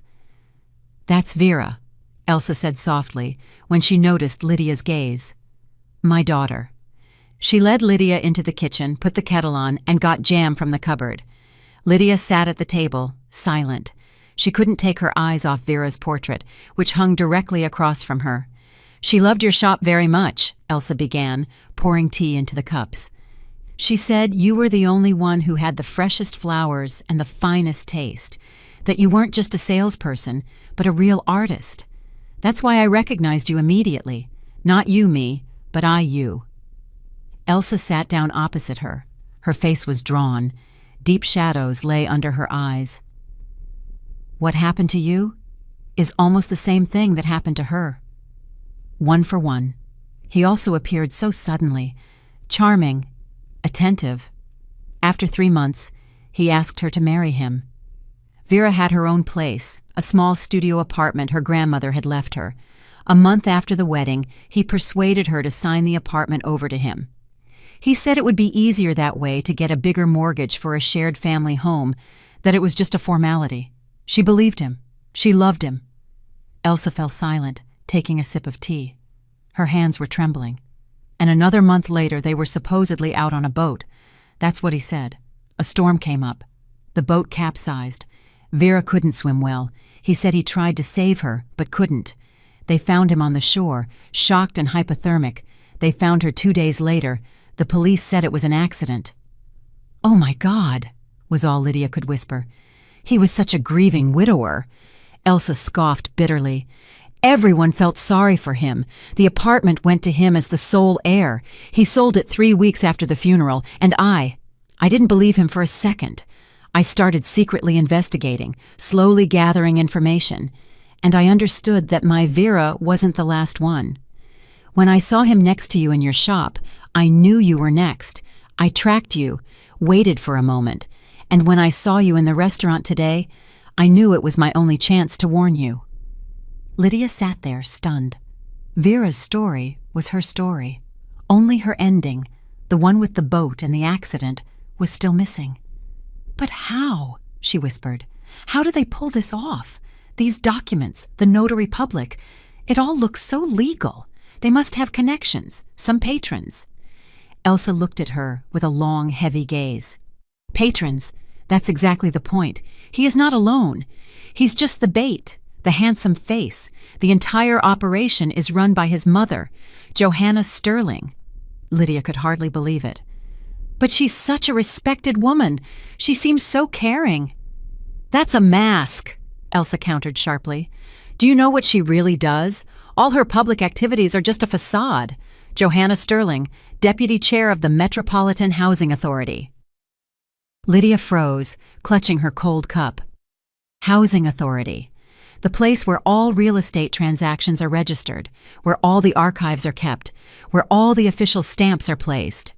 Speaker 1: "That's Vera," Elsa said softly when she noticed Lydia's gaze. "My daughter." She led Lydia into the kitchen, put the kettle on, and got jam from the cupboard. Lydia sat at the table, silent. She couldn't take her eyes off Vera's portrait, which hung directly across from her. "She loved your shop very much," Elsa began, pouring tea into the cups. "She said you were the only one who had the freshest flowers and the finest taste, that you weren't just a salesperson, but a real artist. That's why I recognized you immediately. Not you, me, but I, you." Elsa sat down opposite her. Her face was drawn. Deep shadows lay under her eyes. "What happened to you is almost the same thing that happened to her. One for one." He also appeared so suddenly, charming, attentive. After 3 months, he asked her to marry him. Vera had her own place, a small studio apartment her grandmother had left her. A month after the wedding, he persuaded her to sign the apartment over to him. He said it would be easier that way to get a bigger mortgage for a shared family home, that it was just a formality. She believed him. She loved him. Elsa fell silent, taking a sip of tea. Her hands were trembling. And another month later, they were supposedly out on a boat. That's what he said. A storm came up. The boat capsized. Vera couldn't swim well. He said he tried to save her, but couldn't. They found him on the shore, shocked and hypothermic. They found her 2 days later. The police said it was an accident. "Oh my God," was all Lydia could whisper. "He was such a grieving widower." Elsa scoffed bitterly. Everyone felt sorry for him. The apartment went to him as the sole heir. He sold it 3 weeks after the funeral, and I didn't believe him for a second. I started secretly investigating, slowly gathering information, and I understood that my Vera wasn't the last one. When I saw him next to you in your shop, I knew you were next. I tracked you, waited for a moment, and when I saw you in the restaurant today, I knew it was my only chance to warn you." Lydia sat there, stunned. Vera's story was her story. Only her ending, the one with the boat and the accident, was still missing. "But how?" she whispered. "How do they pull this off? These documents, the notary public, it all looks so legal. They must have connections, some patrons." Elsa looked at her with a long, heavy gaze. "Patrons, that's exactly the point. He is not alone. He's just the bait, the handsome face. The entire operation is run by his mother, Johanna Sterling." Lydia could hardly believe it. "But she's such a respected woman. She seems so caring." "That's a mask," Elsa countered sharply. "Do you know what she really does? All her public activities are just a facade. Johanna Sterling, Deputy Chair of the Metropolitan Housing Authority." Lydia froze, clutching her cold cup. Housing Authority. The place where all real estate transactions are registered, where all the archives are kept, where all the official stamps are placed.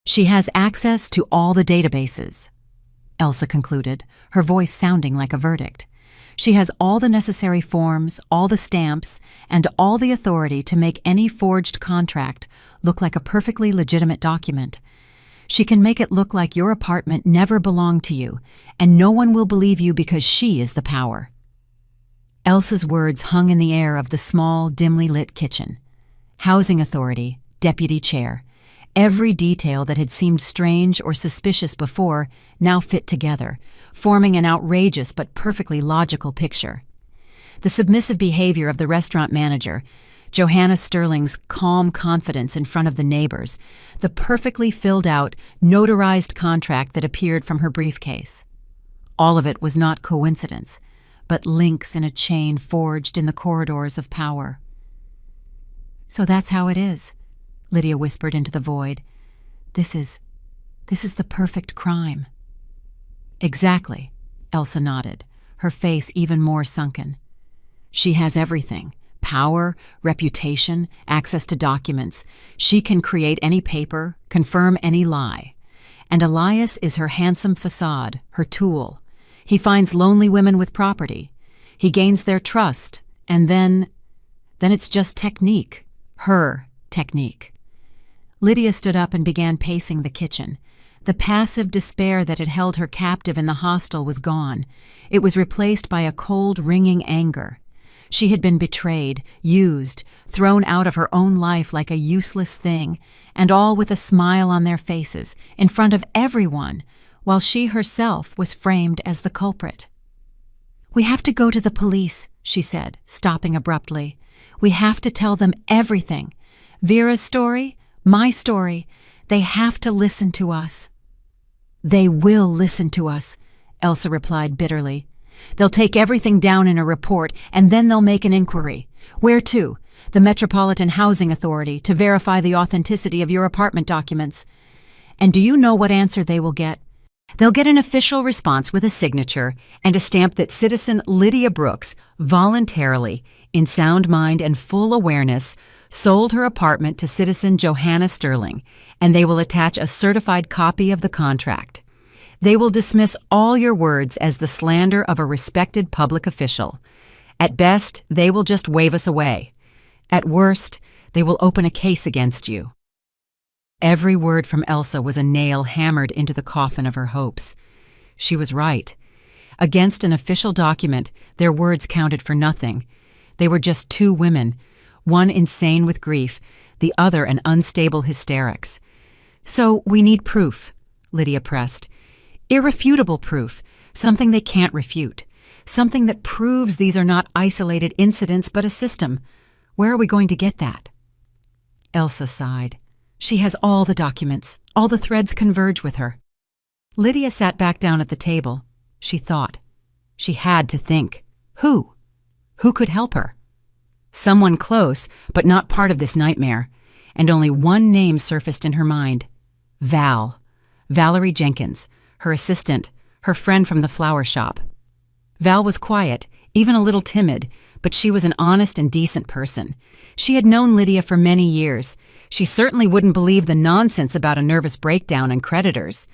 Speaker 1: "She has access to all the databases," Elsa concluded, her voice sounding like a verdict. "She has all the necessary forms, all the stamps, and all the authority to make any forged contract look like a perfectly legitimate document. She can make it look like your apartment never belonged to you, and no one will believe you because she is the power." Elsa's words hung in the air of the small, dimly lit kitchen. Housing Authority, Deputy Chair. Every detail that had seemed strange or suspicious before now fit together, forming an outrageous but perfectly logical picture. The submissive behavior of the restaurant manager, Johanna Sterling's calm confidence in front of the neighbors, the perfectly filled-out, notarized contract that appeared from her briefcase. All of it was not coincidence, but links in a chain forged in the corridors of power. "So that's how it is," Lydia whispered into the void. This is the perfect crime." "Exactly," Elsa nodded, her face even more sunken. "She has everything. Power, reputation, access to documents. She can create any paper, confirm any lie. And Elias is her handsome facade, her tool. He finds lonely women with property. He gains their trust, and then it's just technique. Her technique." Lydia stood up and began pacing the kitchen. The passive despair that had held her captive in the hostel was gone. It was replaced by a cold, ringing anger. She had been betrayed, used, thrown out of her own life like a useless thing, and all with a smile on their faces, in front of everyone, while she herself was framed as the culprit. "We have to go to the police," she said, stopping abruptly. "We have to tell them everything. Vera's story, my story. They have to listen to us." "They will listen to us," Elsa replied bitterly. "They'll take everything down in a report, and then they'll make an inquiry. Where to? The Metropolitan Housing Authority, to verify the authenticity of your apartment documents. And do you know what answer they will get? They'll get an official response with a signature and a stamp that citizen Lydia Brooks voluntarily, in sound mind and full awareness, sold her apartment to citizen Johanna Sterling, and they will attach a certified copy of the contract. They will dismiss all your words as the slander of a respected public official. At best, they will just wave us away. At worst, they will open a case against you." Every word from Elsa was a nail hammered into the coffin of her hopes. She was right. Against an official document, their words counted for nothing. They were just two women, one insane with grief, the other an unstable hysterics. "So we need proof," Lydia pressed. "Irrefutable proof, something they can't refute, something that proves these are not isolated incidents but a system. Where are we going to get that? Elsa sighed. She has all the documents. All the threads converge with her. Lydia sat back down at the table. She thought. She had to think. Who? Who could help her? Someone close, but not part of this nightmare. And only one name surfaced in her mind. Val. Valerie Jenkins, her assistant, her friend from the flower shop. Val was quiet, even a little timid, but she was an honest and decent person. She had known Lydia for many years. She certainly wouldn't believe the nonsense about a nervous breakdown and creditors.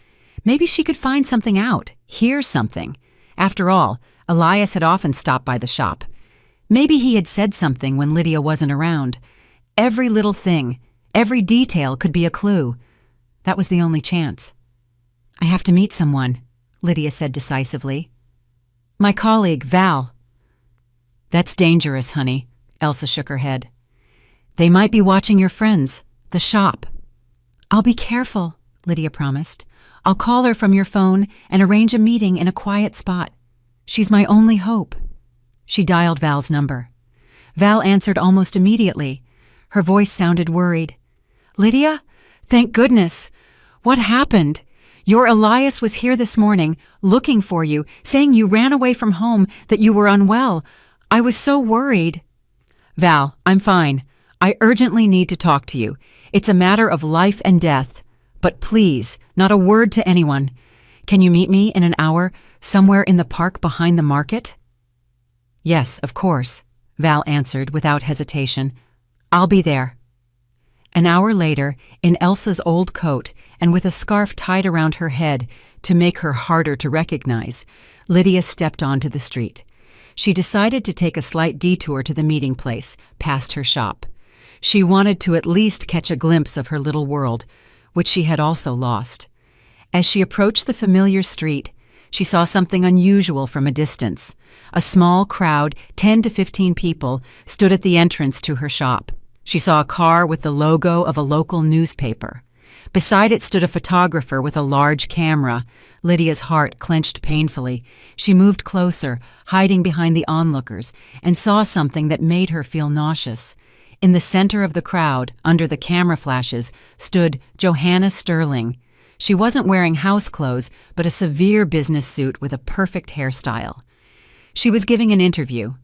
Speaker 1: Maybe she could find something out, hear something. After all, Elias had often stopped by the shop. Maybe he had said something when Lydia wasn't around. Every little thing, every detail could be a clue. That was the only chance. I have to meet someone, Lydia said decisively. My colleague, Val. That's dangerous, honey, Elsa shook her head. They might be watching your friends, the shop. I'll be careful, Lydia promised. I'll call her from your phone and arrange a meeting in a quiet spot. She's my only hope. She dialed Val's number. Val answered almost immediately. Her voice sounded worried. Lydia? Thank goodness. What happened? Your Elias was here this morning, looking for you, saying you ran away from home, that you were unwell. I was so worried. Val, I'm fine. I urgently need to talk to you. It's a matter of life and death. But please, not a word to anyone. Can you meet me in an hour, somewhere in the park behind the market? Yes, of course, Val answered without hesitation. I'll be there. An hour later, in Elsa's old coat and with a scarf tied around her head to make her harder to recognize, Lydia stepped onto the street. She decided to take a slight detour to the meeting place, past her shop. She wanted to at least catch a glimpse of her little world, which she had also lost. As she approached the familiar street, she saw something unusual from a distance. A small crowd, 10 to 15 people, stood at the entrance to her shop. She saw a car with the logo of a local newspaper. Beside it stood a photographer with a large camera. Lydia's heart clenched painfully. She moved closer, hiding behind the onlookers, and saw something that made her feel nauseous. In the center of the crowd, under the camera flashes, stood Johanna Sterling. She wasn't wearing house clothes, but a severe business suit with a perfect hairstyle. She was giving an interview.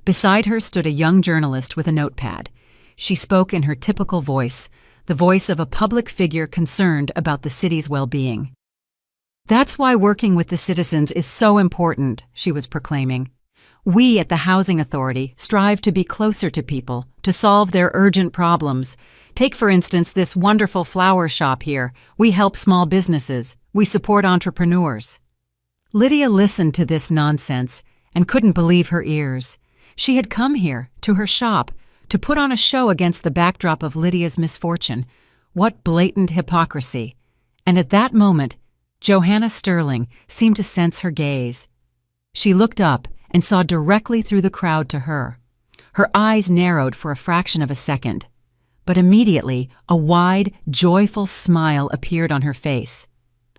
Speaker 1: Beside her stood a young journalist with a notepad. She spoke in her typical voice, the voice of a public figure concerned about the city's well-being. That's why working with the citizens is so important, she was proclaiming. We at the Housing Authority strive to be closer to people, to solve their urgent problems. Take, for instance, this wonderful flower shop here. We help small businesses. We support entrepreneurs. Lydia listened to this nonsense and couldn't believe her ears. She had come here, to her shop, to put on a show against the backdrop of Lydia's misfortune. What blatant hypocrisy. And at that moment, Johanna Sterling seemed to sense her gaze. She looked up and saw directly through the crowd to her. Her eyes narrowed for a fraction of a second, but immediately a wide, joyful smile appeared on her face.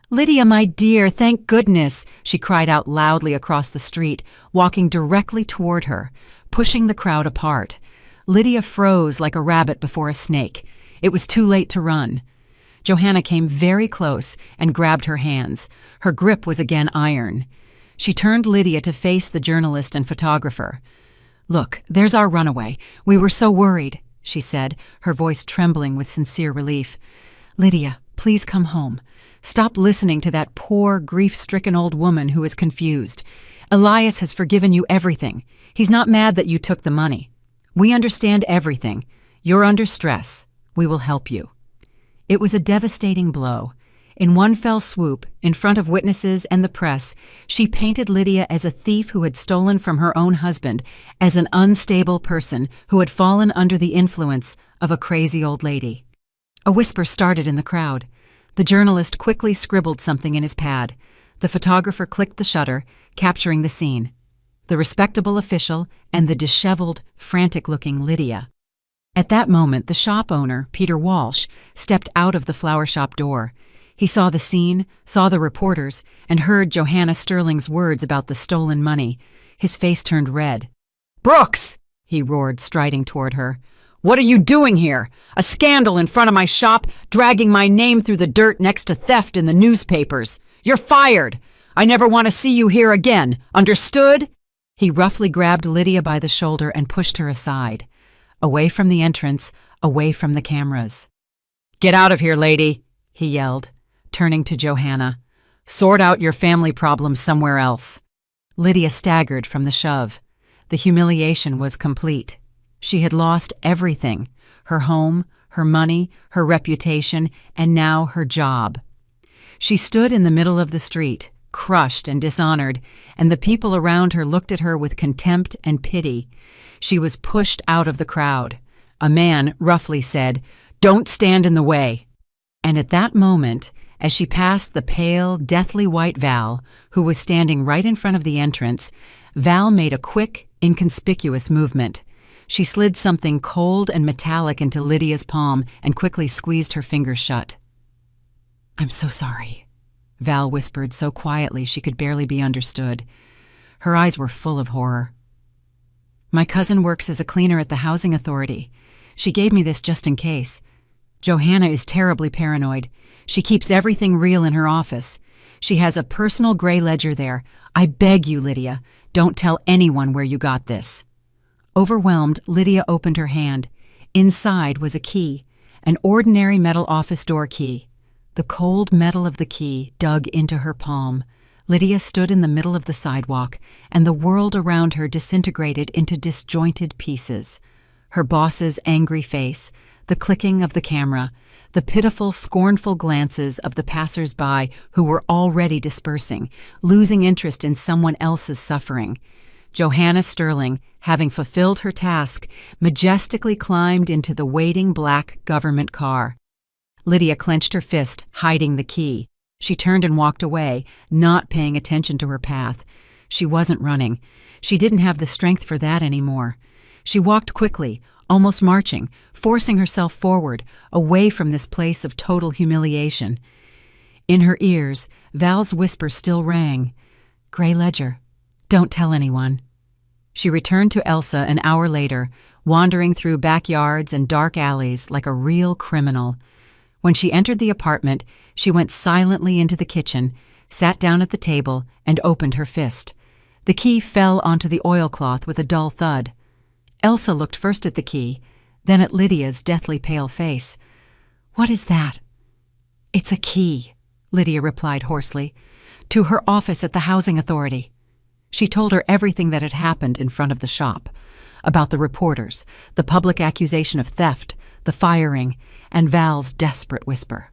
Speaker 1: Lydia, my dear, thank goodness, she cried out loudly across the street, walking directly toward her, pushing the crowd apart. Lydia froze like a rabbit before a snake. It was too late to run. Johanna came very close and grabbed her hands. Her grip was again iron. She turned Lydia to face the journalist and photographer. Look, there's our runaway. We were so worried, she said, her voice trembling with sincere relief. Lydia, please come home. Stop listening to that poor, grief-stricken old woman who is confused. Elias has forgiven you everything. He's not mad that you took the money. We understand everything. You're under stress. We will help you. It was a devastating blow. In one fell swoop, in front of witnesses and the press, she painted Lydia as a thief who had stolen from her own husband, as an unstable person who had fallen under the influence of a crazy old lady. A whisper started in the crowd. The journalist quickly scribbled something in his pad. The photographer clicked the shutter, capturing the scene. The respectable official and the disheveled, frantic-looking Lydia. At that moment, the shop owner, Peter Walsh, stepped out of the flower shop door. He saw the scene, saw the reporters, and heard Johanna Sterling's words about the stolen money. His face turned red. "Brooks!" he roared, striding toward her. "What are you doing here? A scandal in front of my shop, dragging my name through the dirt next to theft in the newspapers. You're fired! I never want to see you here again. Understood?" He roughly grabbed Lydia by the shoulder and pushed her aside. Away from the entrance, away from the cameras. "Get out of here, lady," he yelled, turning to Johanna. "Sort out your family problems somewhere else." Lydia staggered from the shove. The humiliation was complete. She had lost everything: her home, her money, her reputation, and now her job. She stood in the middle of the street, crushed and dishonored, and the people around her looked at her with contempt and pity. She was pushed out of the crowd. A man roughly said, "Don't stand in the way." And at that moment, as she passed the pale, deathly white Val, who was standing right in front of the entrance, Val made a quick, inconspicuous movement. She slid something cold and metallic into Lydia's palm and quickly squeezed her fingers shut. "I'm so sorry," Val whispered so quietly she could barely be understood. Her eyes were full of horror. "My cousin works as a cleaner at the housing authority. She gave me this just in case. Johanna is terribly paranoid. She keeps everything real in her office. She has a personal gray ledger there. I beg you, Lydia, don't tell anyone where you got this." Overwhelmed, Lydia opened her hand. Inside was a key, an ordinary metal office door key. The cold metal of the key dug into her palm. Lydia stood in the middle of the sidewalk, and the world around her disintegrated into disjointed pieces. Her boss's angry face, the clicking of the camera, the pitiful, scornful glances of the passers-by who were already dispersing, losing interest in someone else's suffering. Johanna Sterling, having fulfilled her task, majestically climbed into the waiting black government car. Lydia clenched her fist, hiding the key. She turned and walked away, not paying attention to her path. She wasn't running. She didn't have the strength for that anymore. She walked quickly, almost marching, forcing herself forward, away from this place of total humiliation. In her ears, Val's whisper still rang. "Gray ledger. Don't tell anyone." She returned to Elsa an hour later, wandering through backyards and dark alleys like a real criminal. When she entered the apartment, she went silently into the kitchen, sat down at the table, and opened her fist. The key fell onto the oilcloth with a dull thud. Elsa looked first at the key, then at Lydia's deathly pale face. "What is that?" "It's a key," Lydia replied hoarsely, "to her office at the housing authority." She told her everything that had happened in front of the shop, about the reporters, the public accusation of theft, the firing, and Val's desperate whisper.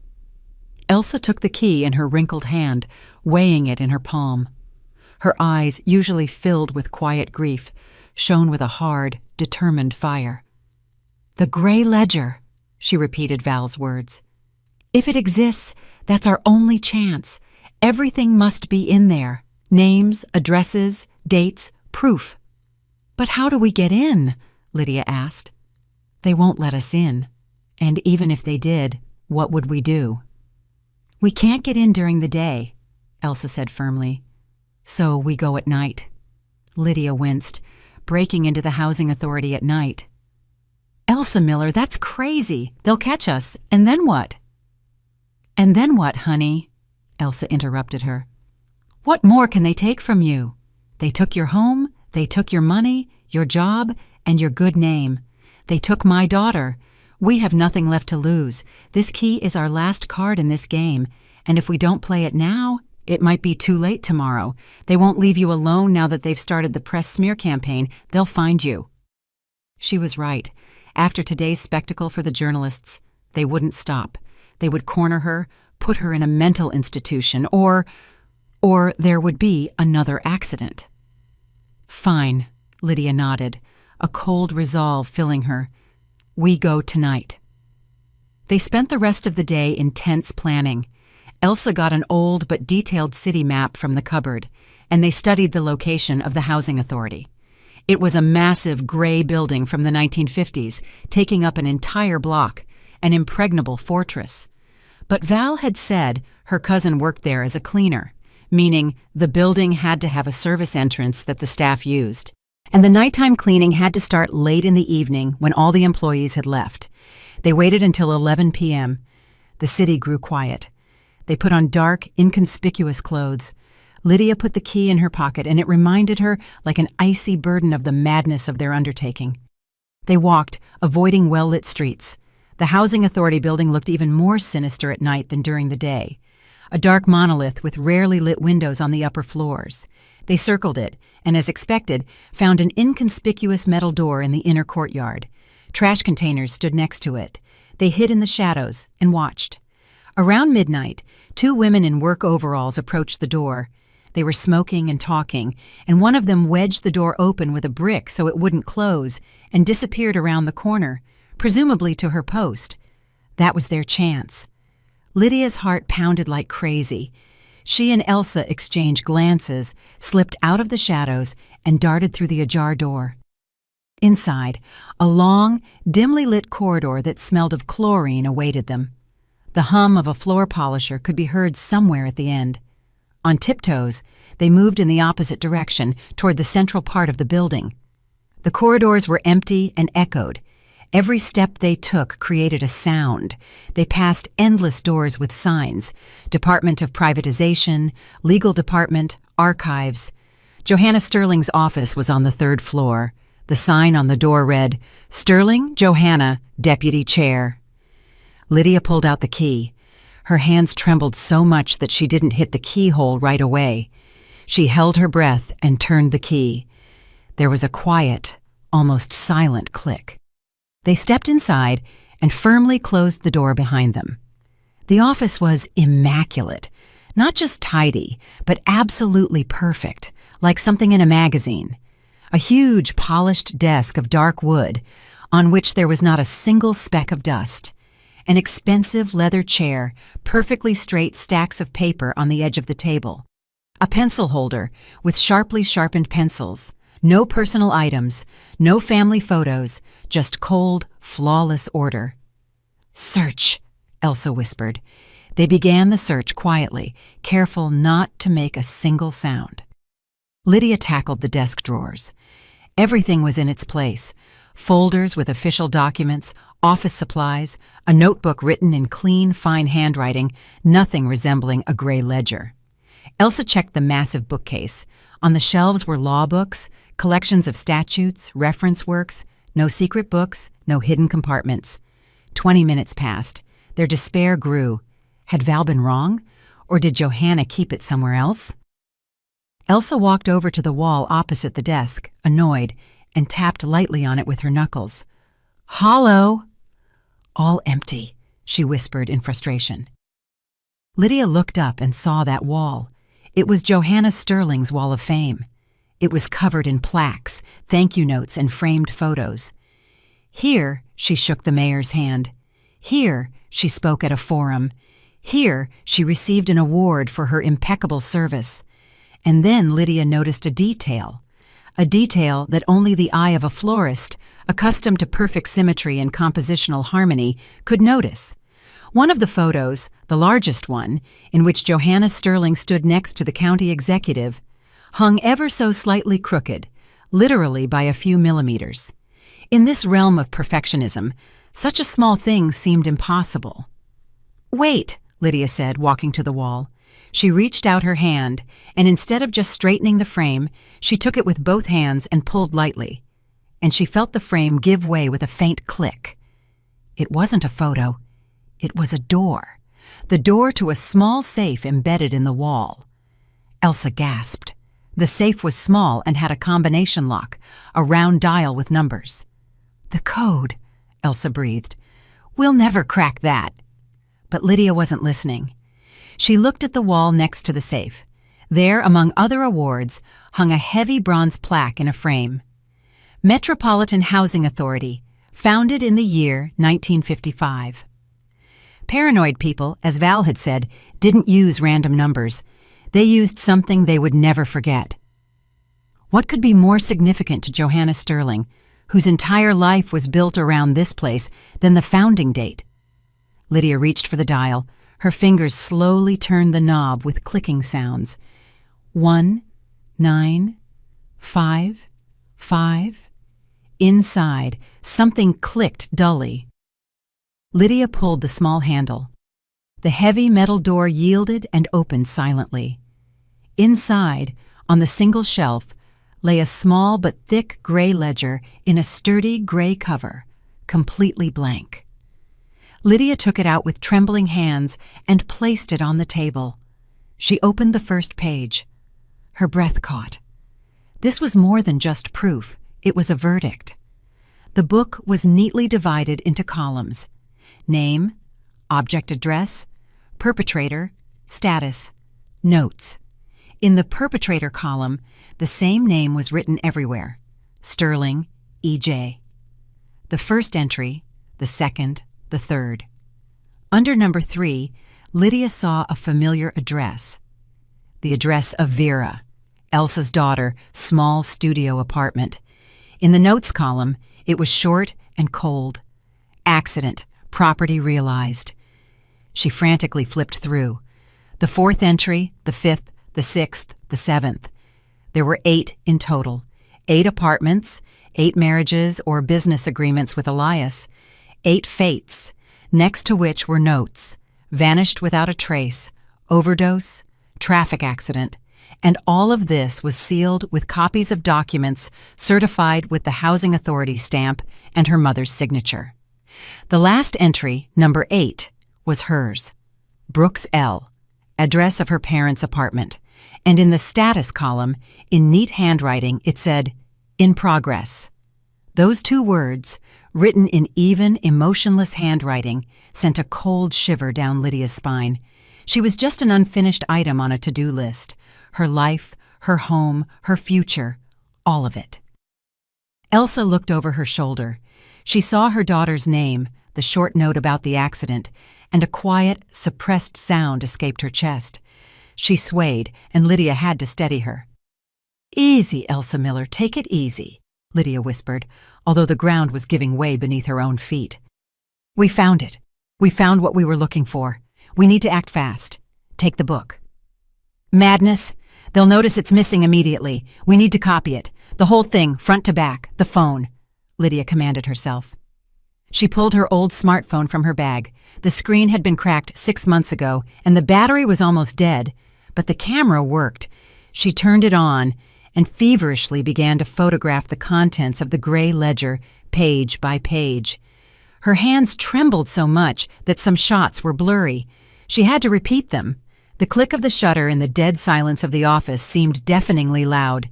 Speaker 1: Elsa took the key in her wrinkled hand, weighing it in her palm. Her eyes, usually filled with quiet grief, shone with a hard, determined fire. "The gray ledger," she repeated Val's words. "If it exists, that's our only chance. Everything must be in there. Names, addresses, dates, proof." "But how do we get in?" Lydia asked. "They won't let us in. And even if they did, what would we do?" "We can't get in during the day," Elsa said firmly. "So we go at night." Lydia winced, breaking into the housing authority at night. "Elsa Miller, that's crazy. They'll catch us. And then what?" "And then what, honey?" Elsa interrupted her. "What more can they take from you? They took your home, they took your money, your job, and your good name. They took my daughter. We have nothing left to lose. This key is our last card in this game, and if we don't play it now, it might be too late tomorrow. They won't leave you alone now that they've started the press smear campaign. They'll find you." She was right. After today's spectacle for the journalists, they wouldn't stop. They would corner her, put her in a mental institution, or there would be another accident. "Fine," Lydia nodded, a cold resolve filling her. "We go tonight." They spent the rest of the day in tense planning. Elsa got an old but detailed city map from the cupboard, and they studied the location of the housing authority. It was a massive gray building from the 1950s, taking up an entire block, an impregnable fortress. But Val had said her cousin worked there as a cleaner, meaning the building had to have a service entrance that the staff used. And the nighttime cleaning had to start late in the evening when all the employees had left. They waited until 11 p.m. The city grew quiet. They put on dark, inconspicuous clothes. Lydia put the key in her pocket, and it reminded her like an icy burden of the madness of their undertaking. They walked, avoiding well-lit streets. The housing authority building looked even more sinister at night than during the day. A dark monolith with rarely lit windows on the upper floors. They circled it, and as expected, found an inconspicuous metal door in the inner courtyard. Trash containers stood next to it. They hid in the shadows and watched. Around midnight, 2 women in work overalls approached the door. They were smoking and talking, and one of them wedged the door open with a brick so it wouldn't close and disappeared around the corner, presumably to her post. That was their chance. Lydia's heart pounded like crazy. She and Elsa exchanged glances, slipped out of the shadows, and darted through the ajar door. Inside, a long, dimly lit corridor that smelled of chlorine awaited them. The hum of a floor polisher could be heard somewhere at the end. On tiptoes, they moved in the opposite direction, toward the central part of the building. The corridors were empty and echoed. Every step they took created a sound. They passed endless doors with signs: Department of Privatization, Legal Department, Archives. Johanna Sterling's office was on the 3rd floor. The sign on the door read, "Sterling, Johanna, Deputy Chair." Lydia pulled out the key. Her hands trembled so much that she didn't hit the keyhole right away. She held her breath and turned the key. There was a quiet, almost silent click. They stepped inside and firmly closed the door behind them. The office was immaculate, not just tidy, but absolutely perfect, like something in a magazine. A huge polished desk of dark wood, on which there was not a single speck of dust. An expensive leather chair, perfectly straight stacks of paper on the edge of the table. A pencil holder with sharply sharpened pencils. No personal items, no family photos, just cold, flawless order. "Search," Elsa whispered. They began the search quietly, careful not to make a single sound. Lydia tackled the desk drawers. Everything was in its place. Folders with official documents, office supplies, a notebook written in clean, fine handwriting, nothing resembling a gray ledger. Elsa checked the massive bookcase. On the shelves were law books, collections of statutes, reference works, no secret books, no hidden compartments. 20 minutes passed. Their despair grew. Had Val been wrong? Or did Johanna keep it somewhere else? Elsa walked over to the wall opposite the desk, annoyed, and tapped lightly on it with her knuckles. "Hollow!" "All empty," she whispered in frustration. Lydia looked up and saw that wall. It was Johanna Sterling's wall of fame. It was covered in plaques, thank you notes, and framed photos. Here, she shook the mayor's hand. Here, she spoke at a forum. Here, she received an award for her impeccable service. And then Lydia noticed a detail that only the eye of a florist, accustomed to perfect symmetry and compositional harmony, could notice. One of the photos, the largest one, in which Johanna Sterling stood next to the county executive, hung ever so slightly crooked, literally by a few millimeters. In this realm of perfectionism, such a small thing seemed impossible. "Wait," Lydia said, walking to the wall. She reached out her hand, and instead of just straightening the frame, she took it with both hands and pulled lightly. And she felt the frame give way with a faint click. It wasn't a photo. It was a door. The door to a small safe embedded in the wall. Elsa gasped. The safe was small and had a combination lock, a round dial with numbers. "The code," Elsa breathed. "We'll never crack that." But Lydia wasn't listening. She looked at the wall next to the safe. There, among other awards, hung a heavy bronze plaque in a frame. Metropolitan Housing Authority, founded in the year 1955. Paranoid people, as Val had said, didn't use random numbers. They used something they would never forget. What could be more significant to Johanna Sterling, whose entire life was built around this place, than the founding date? Lydia reached for the dial, Her fingers slowly turned the knob with clicking sounds. 1, 9, 5, 5. Inside, something clicked dully. Lydia pulled the small handle. The heavy metal door yielded and opened silently. Inside, on the single shelf, lay a small but thick gray ledger in a sturdy gray cover, completely blank. Lydia took it out with trembling hands and placed it on the table. She opened the first page. Her breath caught. This was more than just proof. It was a verdict. The book was neatly divided into columns: name, object address, perpetrator, status, notes. In the perpetrator column, the same name was written everywhere: Sterling, E.J. The first entry, the second, the third. Under number 3, Lydia saw a familiar address. The address of Vera, Elsa's daughter, small studio apartment. In the notes column, it was short and cold. Accident, property realized. She frantically flipped through. The 4th entry, the 5th, the 6th, the 7th. There were 8 in total. 8 apartments, 8 marriages or business agreements with Elias, 8 fates, next to which were notes: vanished without a trace, overdose, traffic accident, and all of this was sealed with copies of documents certified with the Housing Authority stamp and her mother's signature. The last entry, number 8, was hers: Brooks L., address of her parents' apartment, and in the status column, in neat handwriting, it said, "In progress." Those 2 words, written in even, emotionless handwriting, sent a cold shiver down Lydia's spine. She was just an unfinished item on a to-do list. Her life, her home, her future, all of it. Elsa looked over her shoulder. She saw her daughter's name, the short note about the accident, and a quiet, suppressed sound escaped her chest. She swayed, and Lydia had to steady her. "Easy, Elsa Miller, take it easy," Lydia whispered, although the ground was giving way beneath her own feet. "We found it. We found what we were looking for. We need to act fast. Take the book." "Madness. They'll notice it's missing immediately. We need to copy it. The whole thing, front to back, the phone," Lydia commanded herself. She pulled her old smartphone from her bag. The screen had been cracked 6 months ago, and the battery was almost dead, but the camera worked. She turned it on and feverishly began to photograph the contents of the gray ledger, page by page. Her hands trembled so much that some shots were blurry. She had to repeat them. The click of the shutter in the dead silence of the office seemed deafeningly loud.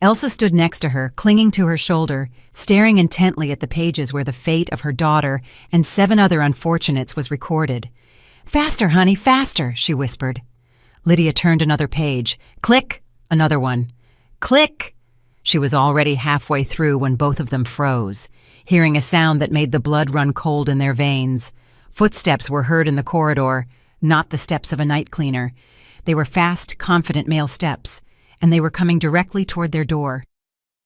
Speaker 1: Elsa stood next to her, clinging to her shoulder, staring intently at the pages where the fate of her daughter and 7 other unfortunates was recorded. "Faster, honey, faster," she whispered. Lydia turned another page. Click! Another one. Click! She was already halfway through when both of them froze, hearing a sound that made the blood run cold in their veins. Footsteps were heard in the corridor, not the steps of a night cleaner. They were fast, confident male steps, and they were coming directly toward their door.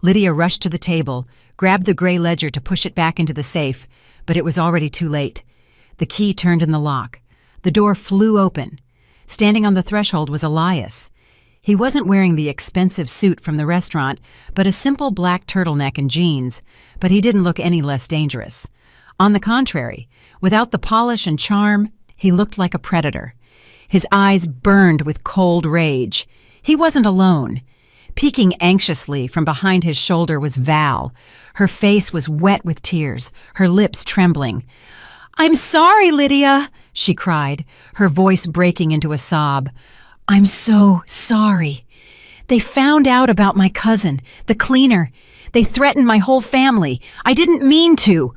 Speaker 1: Lydia rushed to the table, grabbed the gray ledger to push it back into the safe, but it was already too late. The key turned in the lock. The door flew open. Standing on the threshold was Elias. He wasn't wearing the expensive suit from the restaurant, but a simple black turtleneck and jeans, but he didn't look any less dangerous. On the contrary, without the polish and charm, he looked like a predator. His eyes burned with cold rage. He wasn't alone. Peeking anxiously from behind his shoulder was Val. Her face was wet with tears, her lips trembling. "I'm sorry, Lydia," she cried, her voice breaking into a sob. "I'm so sorry. They found out about my cousin, the cleaner. They threatened my whole family. I didn't mean to."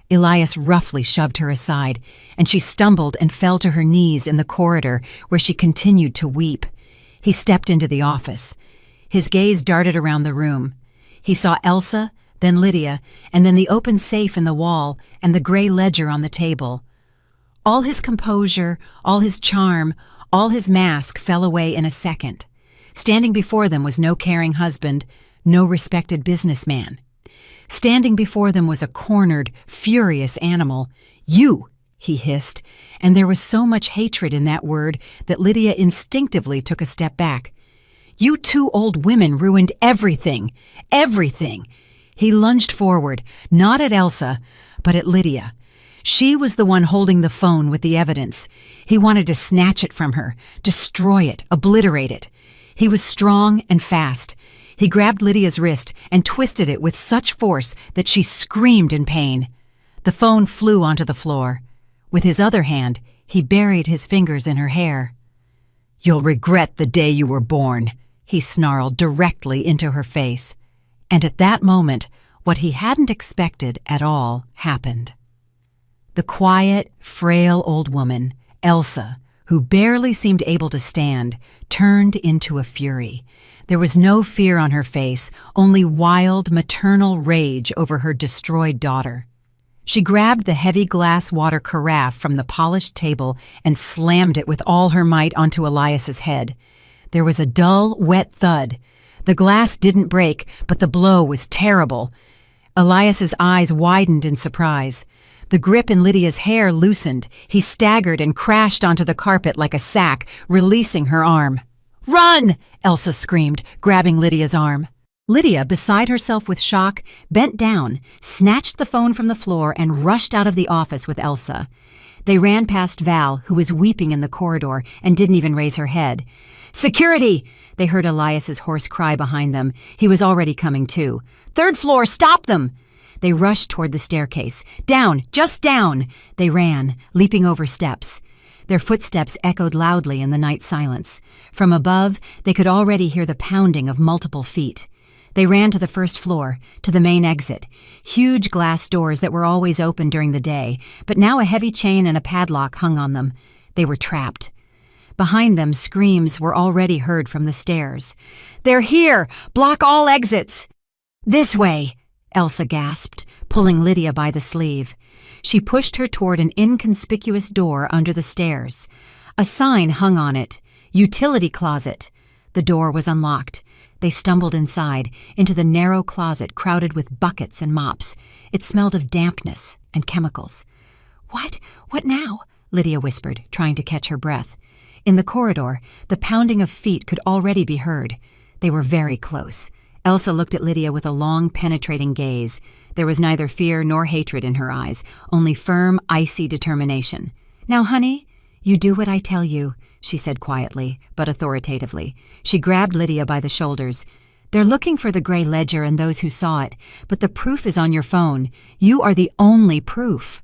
Speaker 1: Elias roughly shoved her aside, and she stumbled and fell to her knees in the corridor, where she continued to weep. He stepped into the office. His gaze darted around the room. He saw Elsa, then Lydia, and then the open safe in the wall and the gray ledger on the table. All his composure, all his charm, all his mask fell away in a second. Standing before them was no caring husband, no respected businessman. Standing before them was a cornered, furious animal. "You!" he hissed, and there was so much hatred in that word that Lydia instinctively took a step back. "You two old women ruined everything. Everything." He lunged forward, not at Elsa, but at Lydia. She was the one holding the phone with the evidence. He wanted to snatch it from her, destroy it, obliterate it. He was strong and fast. He grabbed Lydia's wrist and twisted it with such force that she screamed in pain. The phone flew onto the floor. With his other hand, he buried his fingers in her hair. "You'll regret the day you were born," he snarled directly into her face. And at that moment, what he hadn't expected at all happened. The quiet, frail old woman, Elsa, who barely seemed able to stand, turned into a fury. There was no fear on her face, only wild, maternal rage over her destroyed daughter. She grabbed the heavy glass water carafe from the polished table and slammed it with all her might onto Elias's head. There was a dull, wet thud. The glass didn't break, but the blow was terrible. Elias's eyes widened in surprise. The grip in Lydia's hair loosened. He staggered and crashed onto the carpet like a sack, releasing her arm. "Run!" Elsa screamed, grabbing Lydia's arm. Lydia, beside herself with shock, bent down, snatched the phone from the floor, and rushed out of the office with Elsa. They ran past Val, who was weeping in the corridor and didn't even raise her head. "Security!" They heard Elias's hoarse cry behind them. He was already coming too. "Third floor, stop them!" They rushed toward the staircase. "Down! Just down!" They ran, leaping over steps. Their footsteps echoed loudly in the night silence. From above, they could already hear the pounding of multiple feet. They ran to the first floor, to the main exit. Huge glass doors that were always open during the day, but now a heavy chain and a padlock hung on them. They were trapped. Behind them, screams were already heard from the stairs. "They're here! Block all exits!" "This way!" Elsa gasped, pulling Lydia by the sleeve. She pushed her toward an inconspicuous door under the stairs. A sign hung on it, "Utility Closet." The door was unlocked. They stumbled inside, into the narrow closet crowded with buckets and mops. It smelled of dampness and chemicals. "What? What now?" Lydia whispered, trying to catch her breath. In the corridor, the pounding of feet could already be heard. They were very close. Elsa looked at Lydia with a long, penetrating gaze. There was neither fear nor hatred in her eyes, only firm, icy determination. "Now, honey, you do what I tell you," she said quietly, but authoritatively. She grabbed Lydia by the shoulders. "They're looking for the gray ledger and those who saw it, but the proof is on your phone. You are the only proof."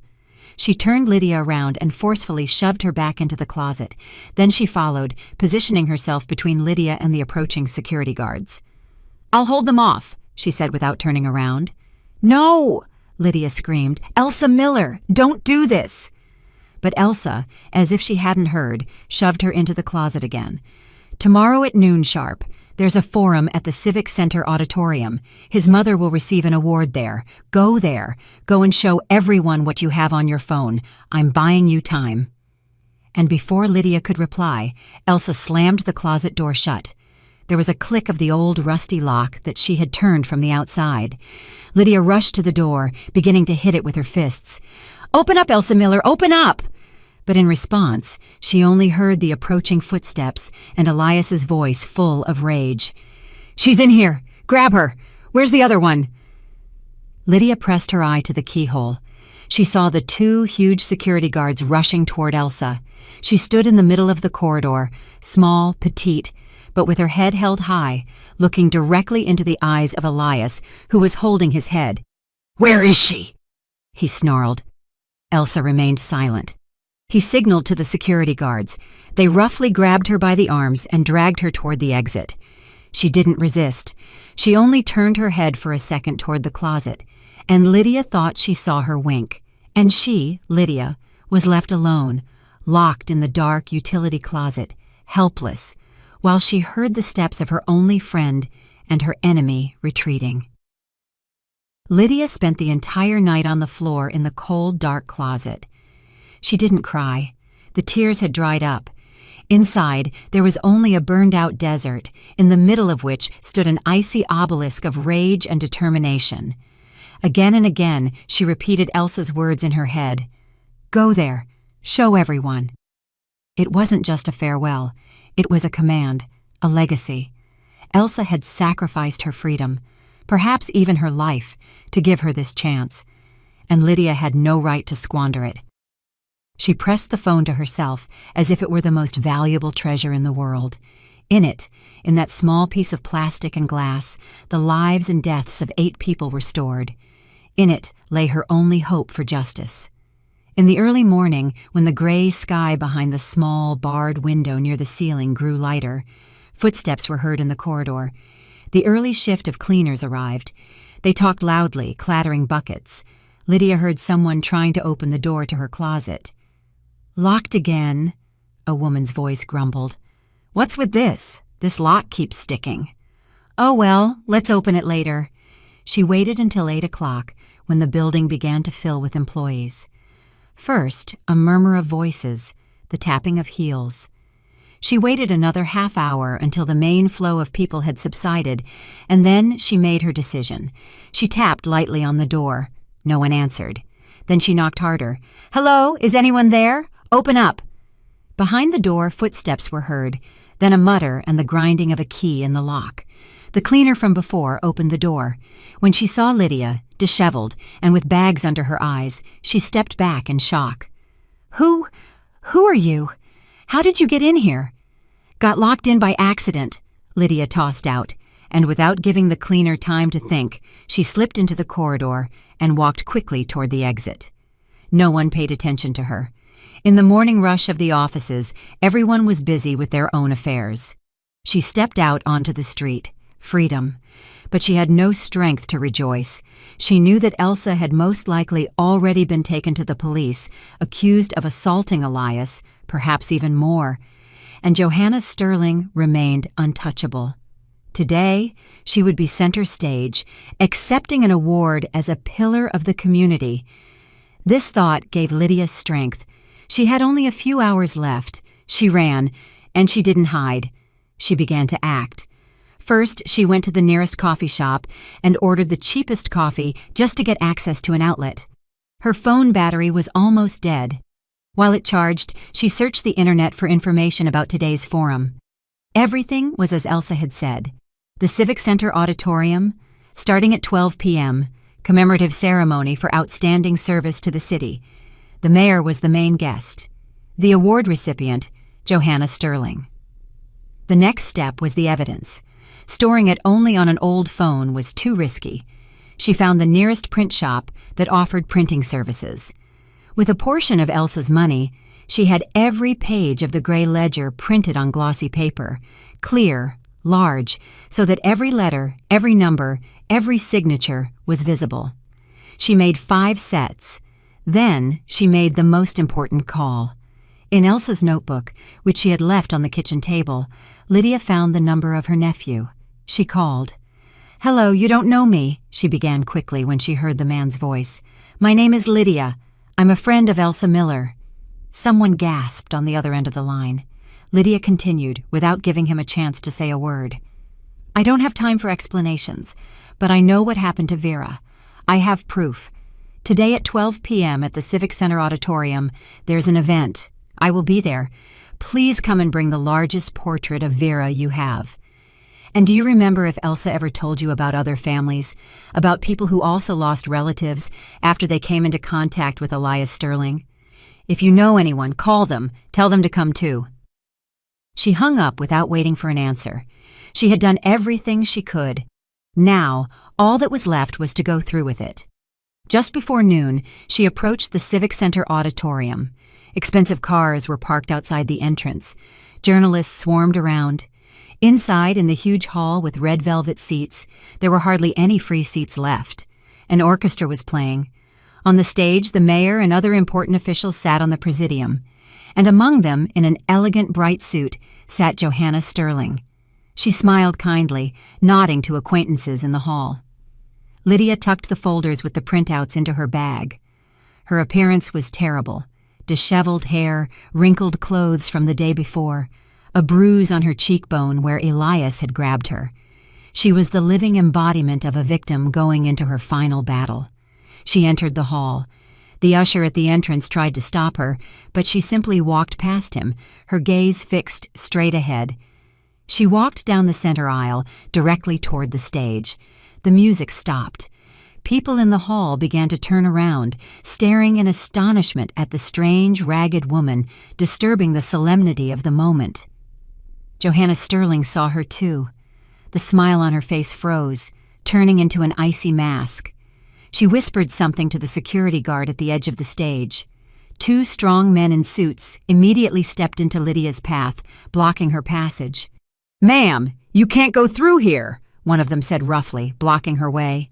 Speaker 1: She turned Lydia around and forcefully shoved her back into the closet. Then she followed, positioning herself between Lydia and the approaching security guards. "I'll hold them off," she said without turning around. "No!" Lydia screamed. "Elsa Miller, don't do this!" But Elsa, as if she hadn't heard, shoved her into the closet again. "Tomorrow at noon sharp, there's a forum at the Civic Center Auditorium. His mother will receive an award there. Go there. Go and show everyone what you have on your phone. I'm buying you time." And before Lydia could reply, Elsa slammed the closet door shut. There was a click of the old rusty lock that she had turned from the outside. Lydia rushed to the door, beginning to hit it with her fists. "Open up, Elsa Miller, open up!" But in response, she only heard the approaching footsteps and Elias's voice full of rage. "She's in here! Grab her! Where's the other one?" Lydia pressed her eye to the keyhole. She saw the two huge security guards rushing toward Elsa. She stood in the middle of the corridor, small, petite, but with her head held high, looking directly into the eyes of Elias, who was holding his head. "Where is she?" he snarled. Elsa remained silent. He signaled to the security guards. They roughly grabbed her by the arms and dragged her toward the exit. She didn't resist. She only turned her head for a second toward the closet, and Lydia thought she saw her wink. And she, Lydia, was left alone, locked in the dark utility closet, helpless, while she heard the steps of her only friend and her enemy retreating. Lydia spent the entire night on the floor in the cold, dark closet. She didn't cry. The tears had dried up. Inside, there was only a burned-out desert, in the middle of which stood an icy obelisk of rage and determination. Again and again, she repeated Elsa's words in her head. Go there. Show everyone." It wasn't just a farewell. It was a command, a legacy. Elsa had sacrificed her freedom, perhaps even her life, to give her this chance, and Lydia had no right to squander it. She pressed the phone to herself as if it were the most valuable treasure in the world. In it, in that small piece of plastic and glass, the lives and deaths of 8 people were stored. In it lay her only hope for justice. In the early morning, when the gray sky behind the small, barred window near the ceiling grew lighter, footsteps were heard in the corridor. The early shift of cleaners arrived. They talked loudly, clattering buckets. Lydia heard someone trying to open the door to her closet. "Locked again," a woman's voice grumbled. "What's with this? This lock keeps sticking." "Oh well, let's open it later." She waited until 8 o'clock, when the building began to fill with employees. First, a murmur of voices, the tapping of heels. She waited another half hour until the main flow of people had subsided, and then she made her decision. She tapped lightly on the door. No one answered. Then she knocked harder. "Hello, is anyone there? Open up." Behind the door, footsteps were heard, then a mutter and the grinding of a key in the lock. The cleaner from before opened the door. When she saw Lydia, disheveled and with bags under her eyes, she stepped back in shock. Who are you? How did you get in here?" "Got locked in by accident," Lydia tossed out, and without giving the cleaner time to think, she slipped into the corridor and walked quickly toward the exit. No one paid attention to her. In the morning rush of the offices, everyone was busy with their own affairs. She stepped out onto the street. Freedom. But she had no strength to rejoice. She knew that Elsa had most likely already been taken to the police, accused of assaulting Elias, perhaps even more. And Johanna Sterling remained untouchable. Today, she would be center stage, accepting an award as a pillar of the community. This thought gave Lydia strength. She had only a few hours left. She ran, and she didn't hide. She began to act. First, she went to the nearest coffee shop and ordered the cheapest coffee just to get access to an outlet. Her phone battery was almost dead. While it charged, she searched the internet for information about today's forum. Everything was as Elsa had said. The Civic Center auditorium, starting at 12 p.m., commemorative ceremony for outstanding service to the city. The mayor was the main guest. The award recipient, Johanna Sterling. The next step was the evidence. Storing it only on an old phone was too risky. She found the nearest print shop that offered printing services. With a portion of Elsa's money, she had every page of the gray ledger printed on glossy paper, clear, large, so that every letter, every number, every signature was visible. She made 5 sets. Then she made the most important call. In Elsa's notebook, which she had left on the kitchen table, Lydia found the number of her nephew. She called. "Hello, you don't know me," she began quickly when she heard the man's voice. "My name is Lydia. I'm a friend of Elsa Miller." Someone gasped on the other end of the line. Lydia continued, without giving him a chance to say a word. "I don't have time for explanations, but I know what happened to Vera. I have proof. Today at 12 p.m. at the Civic Center Auditorium, there's an event. I will be there. Please come and bring the largest portrait of Vera you have. And do you remember if Elsa ever told you about other families, about people who also lost relatives after they came into contact with Elias Sterling? If you know anyone, call them. Tell them to come too." She hung up without waiting for an answer. She had done everything she could. Now, all that was left was to go through with it. Just before noon, she approached the Civic Center Auditorium. Expensive cars were parked outside the entrance. Journalists swarmed around. Inside, in the huge hall with red velvet seats, there were hardly any free seats left. An orchestra was playing. On the stage, the mayor and other important officials sat on the presidium. And among them, in an elegant bright suit, sat Johanna Sterling. She smiled kindly, nodding to acquaintances in the hall. Lydia tucked the folders with the printouts into her bag. Her appearance was terrible. Disheveled hair, wrinkled clothes from the day before, a bruise on her cheekbone where Elias had grabbed her. She was the living embodiment of a victim going into her final battle. She entered the hall. The usher at the entrance tried to stop her, but she simply walked past him, her gaze fixed straight ahead. She walked down the center aisle, directly toward the stage. The music stopped. People in the hall began to turn around, staring in astonishment at the strange, ragged woman, disturbing the solemnity of the moment. Johanna Sterling saw her too. The smile on her face froze, turning into an icy mask. She whispered something to the security guard at the edge of the stage. Two strong men in suits immediately stepped into Lydia's path, blocking her passage. "Ma'am, you can't go through here," one of them said roughly, blocking her way.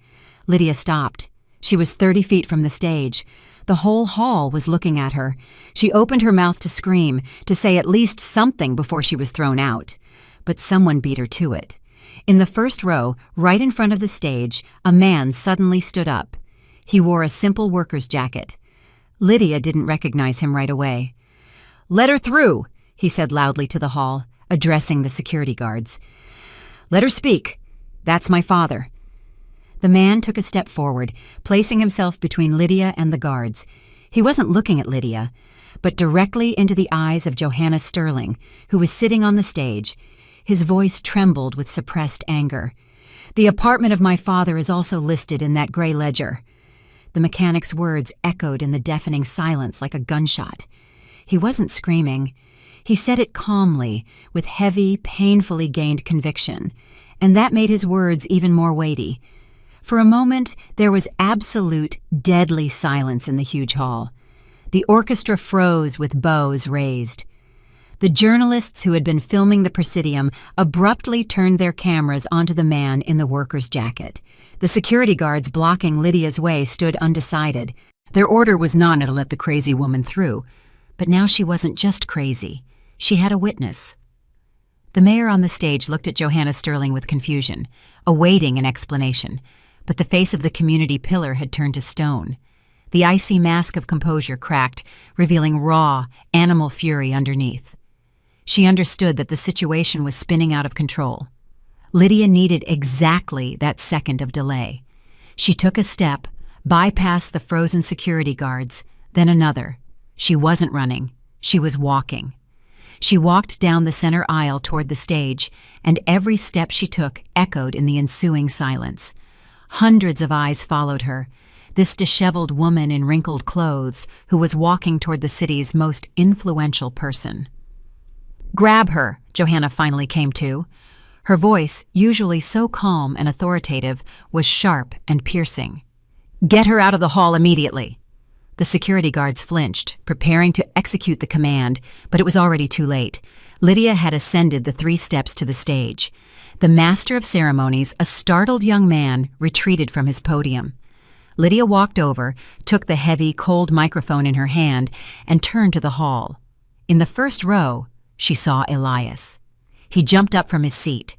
Speaker 1: Lydia stopped. She was 30 feet from the stage. The whole hall was looking at her. She opened her mouth to scream, to say at least something before she was thrown out. But someone beat her to it. In the first row, right in front of the stage, a man suddenly stood up. He wore a simple worker's jacket. Lydia didn't recognize him right away. "Let her through," he said loudly to the hall, addressing the security guards. "Let her speak. That's my father." The man took a step forward, placing himself between Lydia and the guards. He wasn't looking at Lydia, but directly into the eyes of Johanna Sterling, who was sitting on the stage. His voice trembled with suppressed anger. "The apartment of my father is also listed in that gray ledger." The mechanic's words echoed in the deafening silence like a gunshot. He wasn't screaming. He said it calmly, with heavy, painfully gained conviction, and that made his words even more weighty. For a moment, there was absolute, deadly silence in the huge hall. The orchestra froze with bows raised. The journalists who had been filming the Presidium abruptly turned their cameras onto the man in the worker's jacket. The security guards blocking Lydia's way stood undecided. Their order was not to let the crazy woman through, but now she wasn't just crazy. She had a witness. The mayor on the stage looked at Johanna Sterling with confusion, awaiting an explanation, but the face of the community pillar had turned to stone. The icy mask of composure cracked, revealing raw, animal fury underneath. She understood that the situation was spinning out of control. Lydia needed exactly that second of delay. She took a step, bypassed the frozen security guards, then another. She wasn't running. She was walking. She walked down the center aisle toward the stage, and every step she took echoed in the ensuing silence. Hundreds of eyes followed her, this disheveled woman in wrinkled clothes who was walking toward the city's most influential person. "Grab her," Johanna finally came to. Her voice, usually so calm and authoritative, was sharp and piercing. "Get her out of the hall immediately." The security guards flinched, preparing to execute the command, but it was already too late. Lydia had ascended the 3 steps to the stage. The master of ceremonies, a startled young man, retreated from his podium. Lydia walked over, took the heavy, cold microphone in her hand, and turned to the hall. In the first row, she saw Elias. He jumped up from his seat.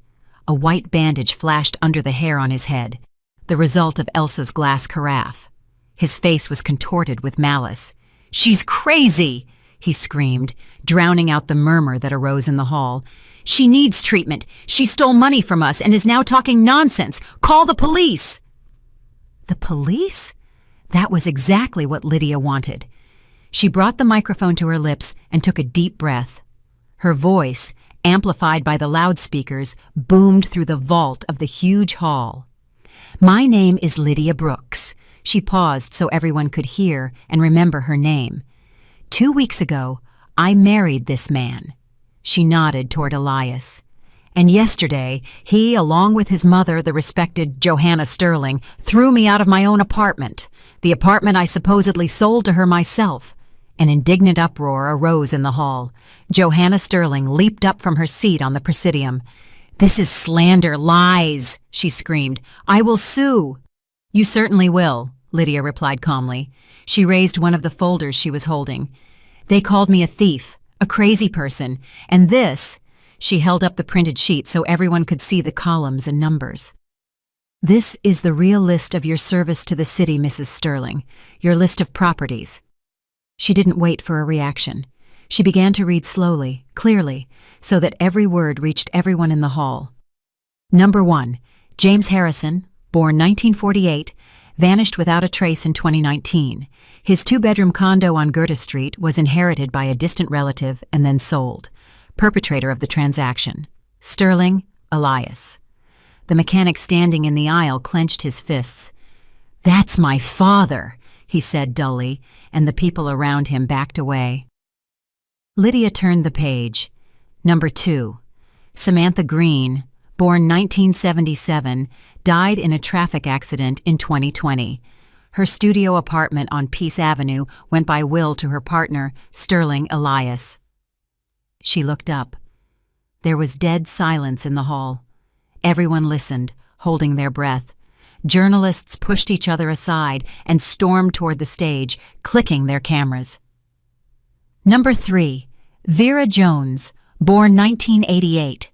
Speaker 1: A white bandage flashed under the hair on his head, the result of Elsa's glass carafe. His face was contorted with malice. "She's crazy!" he screamed, drowning out the murmur that arose in the hall. "She needs treatment. She stole money from us and is now talking nonsense. Call the police!" The police? That was exactly what Lydia wanted. She brought the microphone to her lips and took a deep breath. Her voice, amplified by the loudspeakers, boomed through the vault of the huge hall. "My name is Lydia Brooks." She paused so everyone could hear and remember her name. "2 weeks ago, I married this man." She nodded toward Elias. "And yesterday, he, along with his mother, the respected Johanna Sterling, threw me out of my own apartment, the apartment I supposedly sold to her myself." An indignant uproar arose in the hall. Johanna Sterling leaped up from her seat on the Presidium. "This is slander, lies," she screamed. "I will sue." "You certainly will," Lydia replied calmly. She raised one of the folders she was holding. "They called me a thief, a crazy person, and this—" She held up the printed sheet so everyone could see the columns and numbers. "This is the real list of your service to the city, Mrs. Sterling, your list of properties." She didn't wait for a reaction. She began to read slowly, clearly, so that every word reached everyone in the hall. Number 1, James Harrison, born 1948, vanished without a trace in 2019. His two-bedroom condo on Goethe Street was inherited by a distant relative and then sold. Perpetrator of the transaction: Sterling Elias. The mechanic standing in the aisle clenched his fists. "That's my father," he said dully, and the people around him backed away. Lydia turned the page. Number 2. Samantha Green, born 1977, died in a traffic accident in 2020. Her studio apartment on Peace Avenue went by will to her partner, Sterling Elias. She looked up. There was dead silence in the hall. Everyone listened, holding their breath. Journalists pushed each other aside and stormed toward the stage, clicking their cameras. Number 3. Vera Jones, born 1988.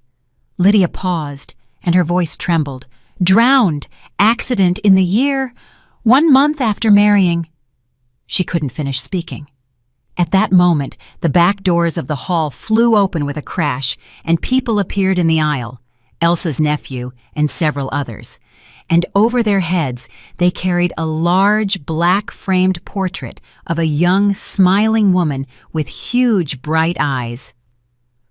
Speaker 1: Lydia paused, and her voice trembled. Drowned, accident in the year, 1 month after marrying. She couldn't finish speaking. At that moment, the back doors of the hall flew open with a crash, and people appeared in the aisle, Elsa's nephew and several others. And over their heads, they carried a large, black-framed portrait of a young, smiling woman with huge, bright eyes.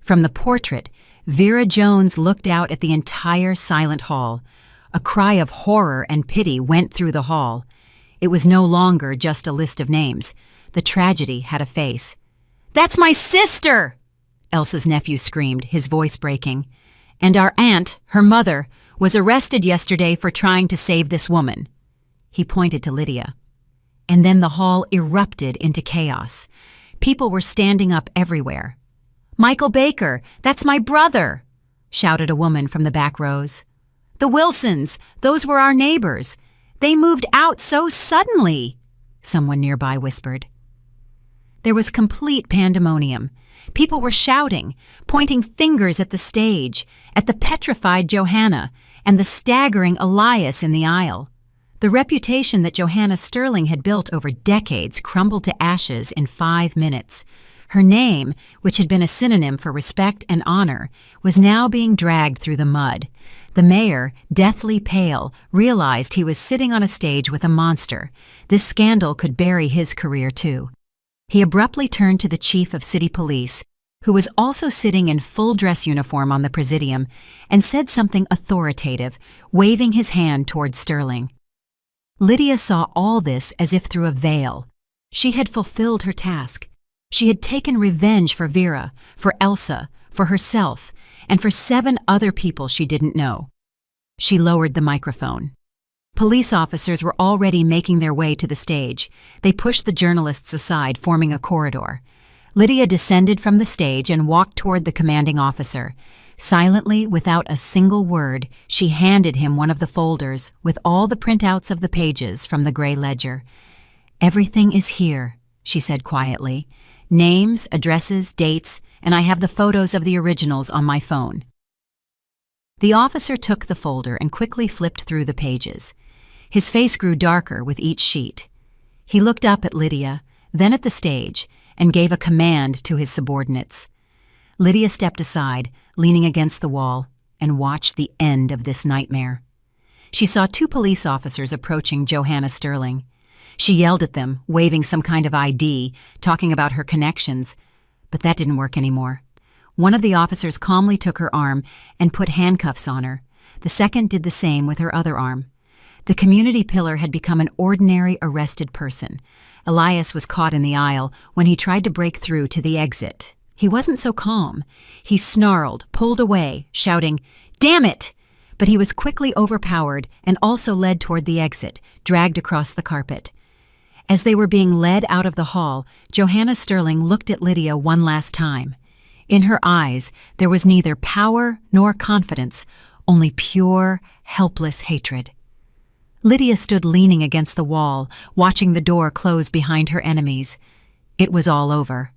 Speaker 1: From the portrait, Vera Jones looked out at the entire silent hall. A cry of horror and pity went through the hall. It was no longer just a list of names. The tragedy had a face. "That's my sister!" Elsa's nephew screamed, his voice breaking. "And our aunt, her mother, was arrested yesterday for trying to save this woman." He pointed to Lydia. And then the hall erupted into chaos. People were standing up everywhere. "Michael Baker, that's my brother!" shouted a woman from the back rows. "The Wilsons, those were our neighbors. They moved out so suddenly," someone nearby whispered. There was complete pandemonium. People were shouting, pointing fingers at the stage, at the petrified Johanna, and the staggering Elias in the aisle. The reputation that Johanna Sterling had built over decades crumbled to ashes in 5 minutes. Her name, which had been a synonym for respect and honor, was now being dragged through the mud. The mayor, deathly pale, realized he was sitting on a stage with a monster. This scandal could bury his career too. He abruptly turned to the chief of city police, who was also sitting in full dress uniform on the presidium, and said something authoritative, waving his hand toward Sterling. Lydia saw all this as if through a veil. She had fulfilled her task. She had taken revenge for Vera, for Elsa, for herself, and for 7 other people she didn't know. She lowered the microphone. Police officers were already making their way to the stage. They pushed the journalists aside, forming a corridor. Lydia descended from the stage and walked toward the commanding officer. Silently, without a single word, she handed him one of the folders with all the printouts of the pages from the gray ledger. "Everything is here," she said quietly. "Names, addresses, dates, and I have the photos of the originals on my phone." The officer took the folder and quickly flipped through the pages. His face grew darker with each sheet. He looked up at Lydia, then at the stage, and gave a command to his subordinates. Lydia stepped aside, leaning against the wall, and watched the end of this nightmare. She saw 2 police officers approaching Johanna Sterling. She yelled at them, waving some kind of ID, talking about her connections, but that didn't work anymore. One of the officers calmly took her arm and put handcuffs on her. The second did the same with her other arm. The community pillar had become an ordinary arrested person. Elias was caught in the aisle when he tried to break through to the exit. He wasn't so calm. He snarled, pulled away, shouting, "Damn it!" But he was quickly overpowered and also led toward the exit, dragged across the carpet. As they were being led out of the hall, Johanna Sterling looked at Lydia one last time. In her eyes, there was neither power nor confidence, only pure, helpless hatred. Lydia stood leaning against the wall, watching the door close behind her enemies. It was all over.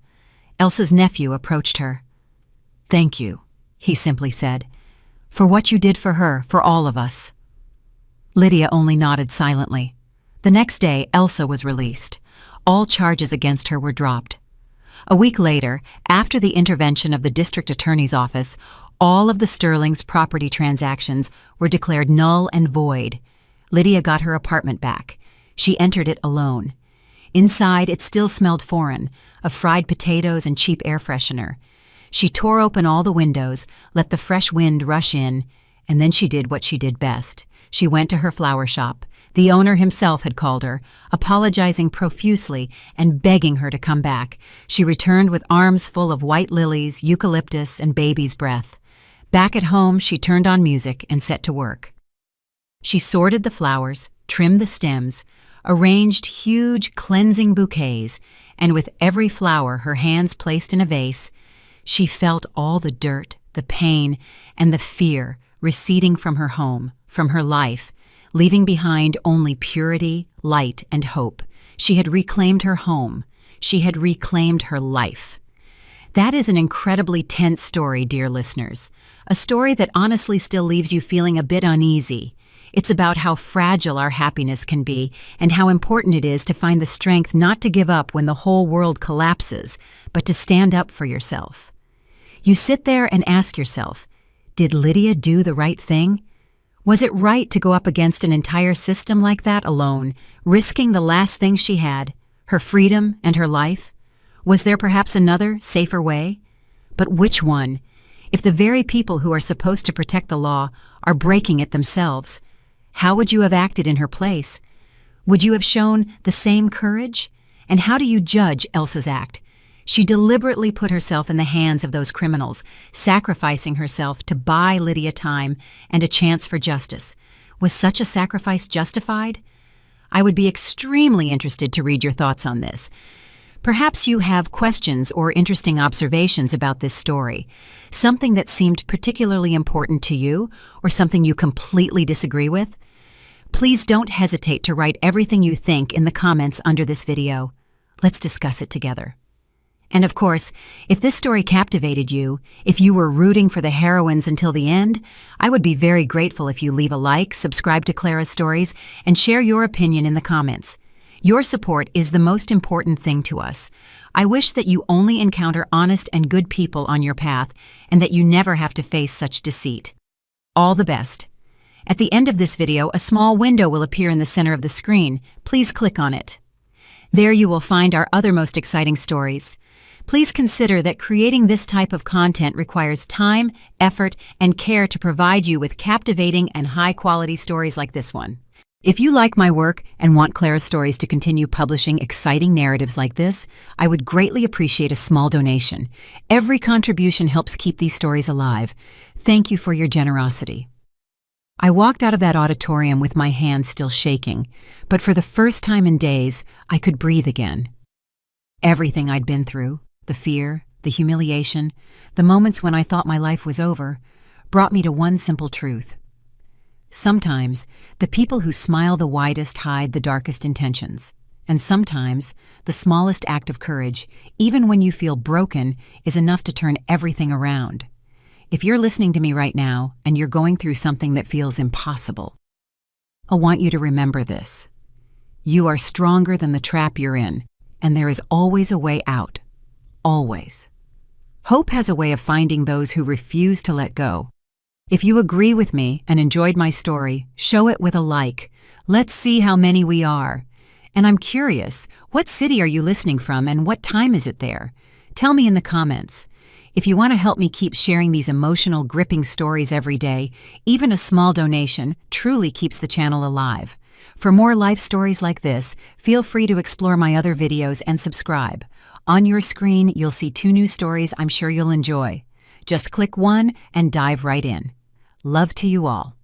Speaker 1: Elsa's nephew approached her. "Thank you," he simply said, "for what you did for her, for all of us." Lydia only nodded silently. The next day, Elsa was released. All charges against her were dropped. A week later, after the intervention of the district attorney's office, all of the Sterling's property transactions were declared null and void. Lydia got her apartment back. She entered it alone. Inside, it still smelled foreign, of fried potatoes and cheap air freshener. She tore open all the windows, let the fresh wind rush in, and then she did what she did best. She went to her flower shop. The owner himself had called her, apologizing profusely and begging her to come back. She returned with arms full of white lilies, eucalyptus, and baby's breath. Back at home, she turned on music and set to work. She sorted the flowers, trimmed the stems, arranged huge, cleansing bouquets, and with every flower her hands placed in a vase, she felt all the dirt, the pain, and the fear receding from her home, from her life, leaving behind only purity, light, and hope. She had reclaimed her home. She had reclaimed her life. That is an incredibly tense story, dear listeners. A story that honestly still leaves you feeling a bit uneasy. It's about how fragile our happiness can be and how important it is to find the strength not to give up when the whole world collapses, but to stand up for yourself. You sit there and ask yourself, did Lydia do the right thing? Was it right to go up against an entire system like that alone, risking the last thing she had, her freedom and her life? Was there perhaps another, safer way? But which one? If the very people who are supposed to protect the law are breaking it themselves, how would you have acted in her place? Would you have shown the same courage? And how do you judge Elsa's act? She deliberately put herself in the hands of those criminals, sacrificing herself to buy Lydia time and a chance for justice. Was such a sacrifice justified? I would be extremely interested to read your thoughts on this. Perhaps you have questions or interesting observations about this story, something that seemed particularly important to you, or something you completely disagree with. Please don't hesitate to write everything you think in the comments under this video. Let's discuss it together. And of course, if this story captivated you, if you were rooting for the heroines until the end, I would be very grateful if you leave a like, subscribe to Clara's Stories, and share your opinion in the comments. Your support is the most important thing to us. I wish that you only encounter honest and good people on your path, and that you never have to face such deceit. All the best. At the end of this video, a small window will appear in the center of the screen. Please click on it. There you will find our other most exciting stories. Please consider that creating this type of content requires time, effort, and care to provide you with captivating and high-quality stories like this one. If you like my work and want Clara's Stories to continue publishing exciting narratives like this, I would greatly appreciate a small donation. Every contribution helps keep these stories alive. Thank you for your generosity. I walked out of that auditorium with my hands still shaking, but for the first time in days, I could breathe again. Everything I'd been through, the fear, the humiliation, the moments when I thought my life was over, brought me to one simple truth. Sometimes, the people who smile the widest hide the darkest intentions. And sometimes, the smallest act of courage, even when you feel broken, is enough to turn everything around. If you're listening to me right now, and you're going through something that feels impossible, I want you to remember this. You are stronger than the trap you're in, and there is always a way out. Always. Hope has a way of finding those who refuse to let go. If you agree with me and enjoyed my story, show it with a like. Let's see how many we are. And I'm curious, what city are you listening from and what time is it there? Tell me in the comments. If you want to help me keep sharing these emotional, gripping stories every day, even a small donation truly keeps the channel alive. For more life stories like this, feel free to explore my other videos and subscribe. On your screen, you'll see 2 new stories I'm sure you'll enjoy. Just click one and dive right in. Love to you all.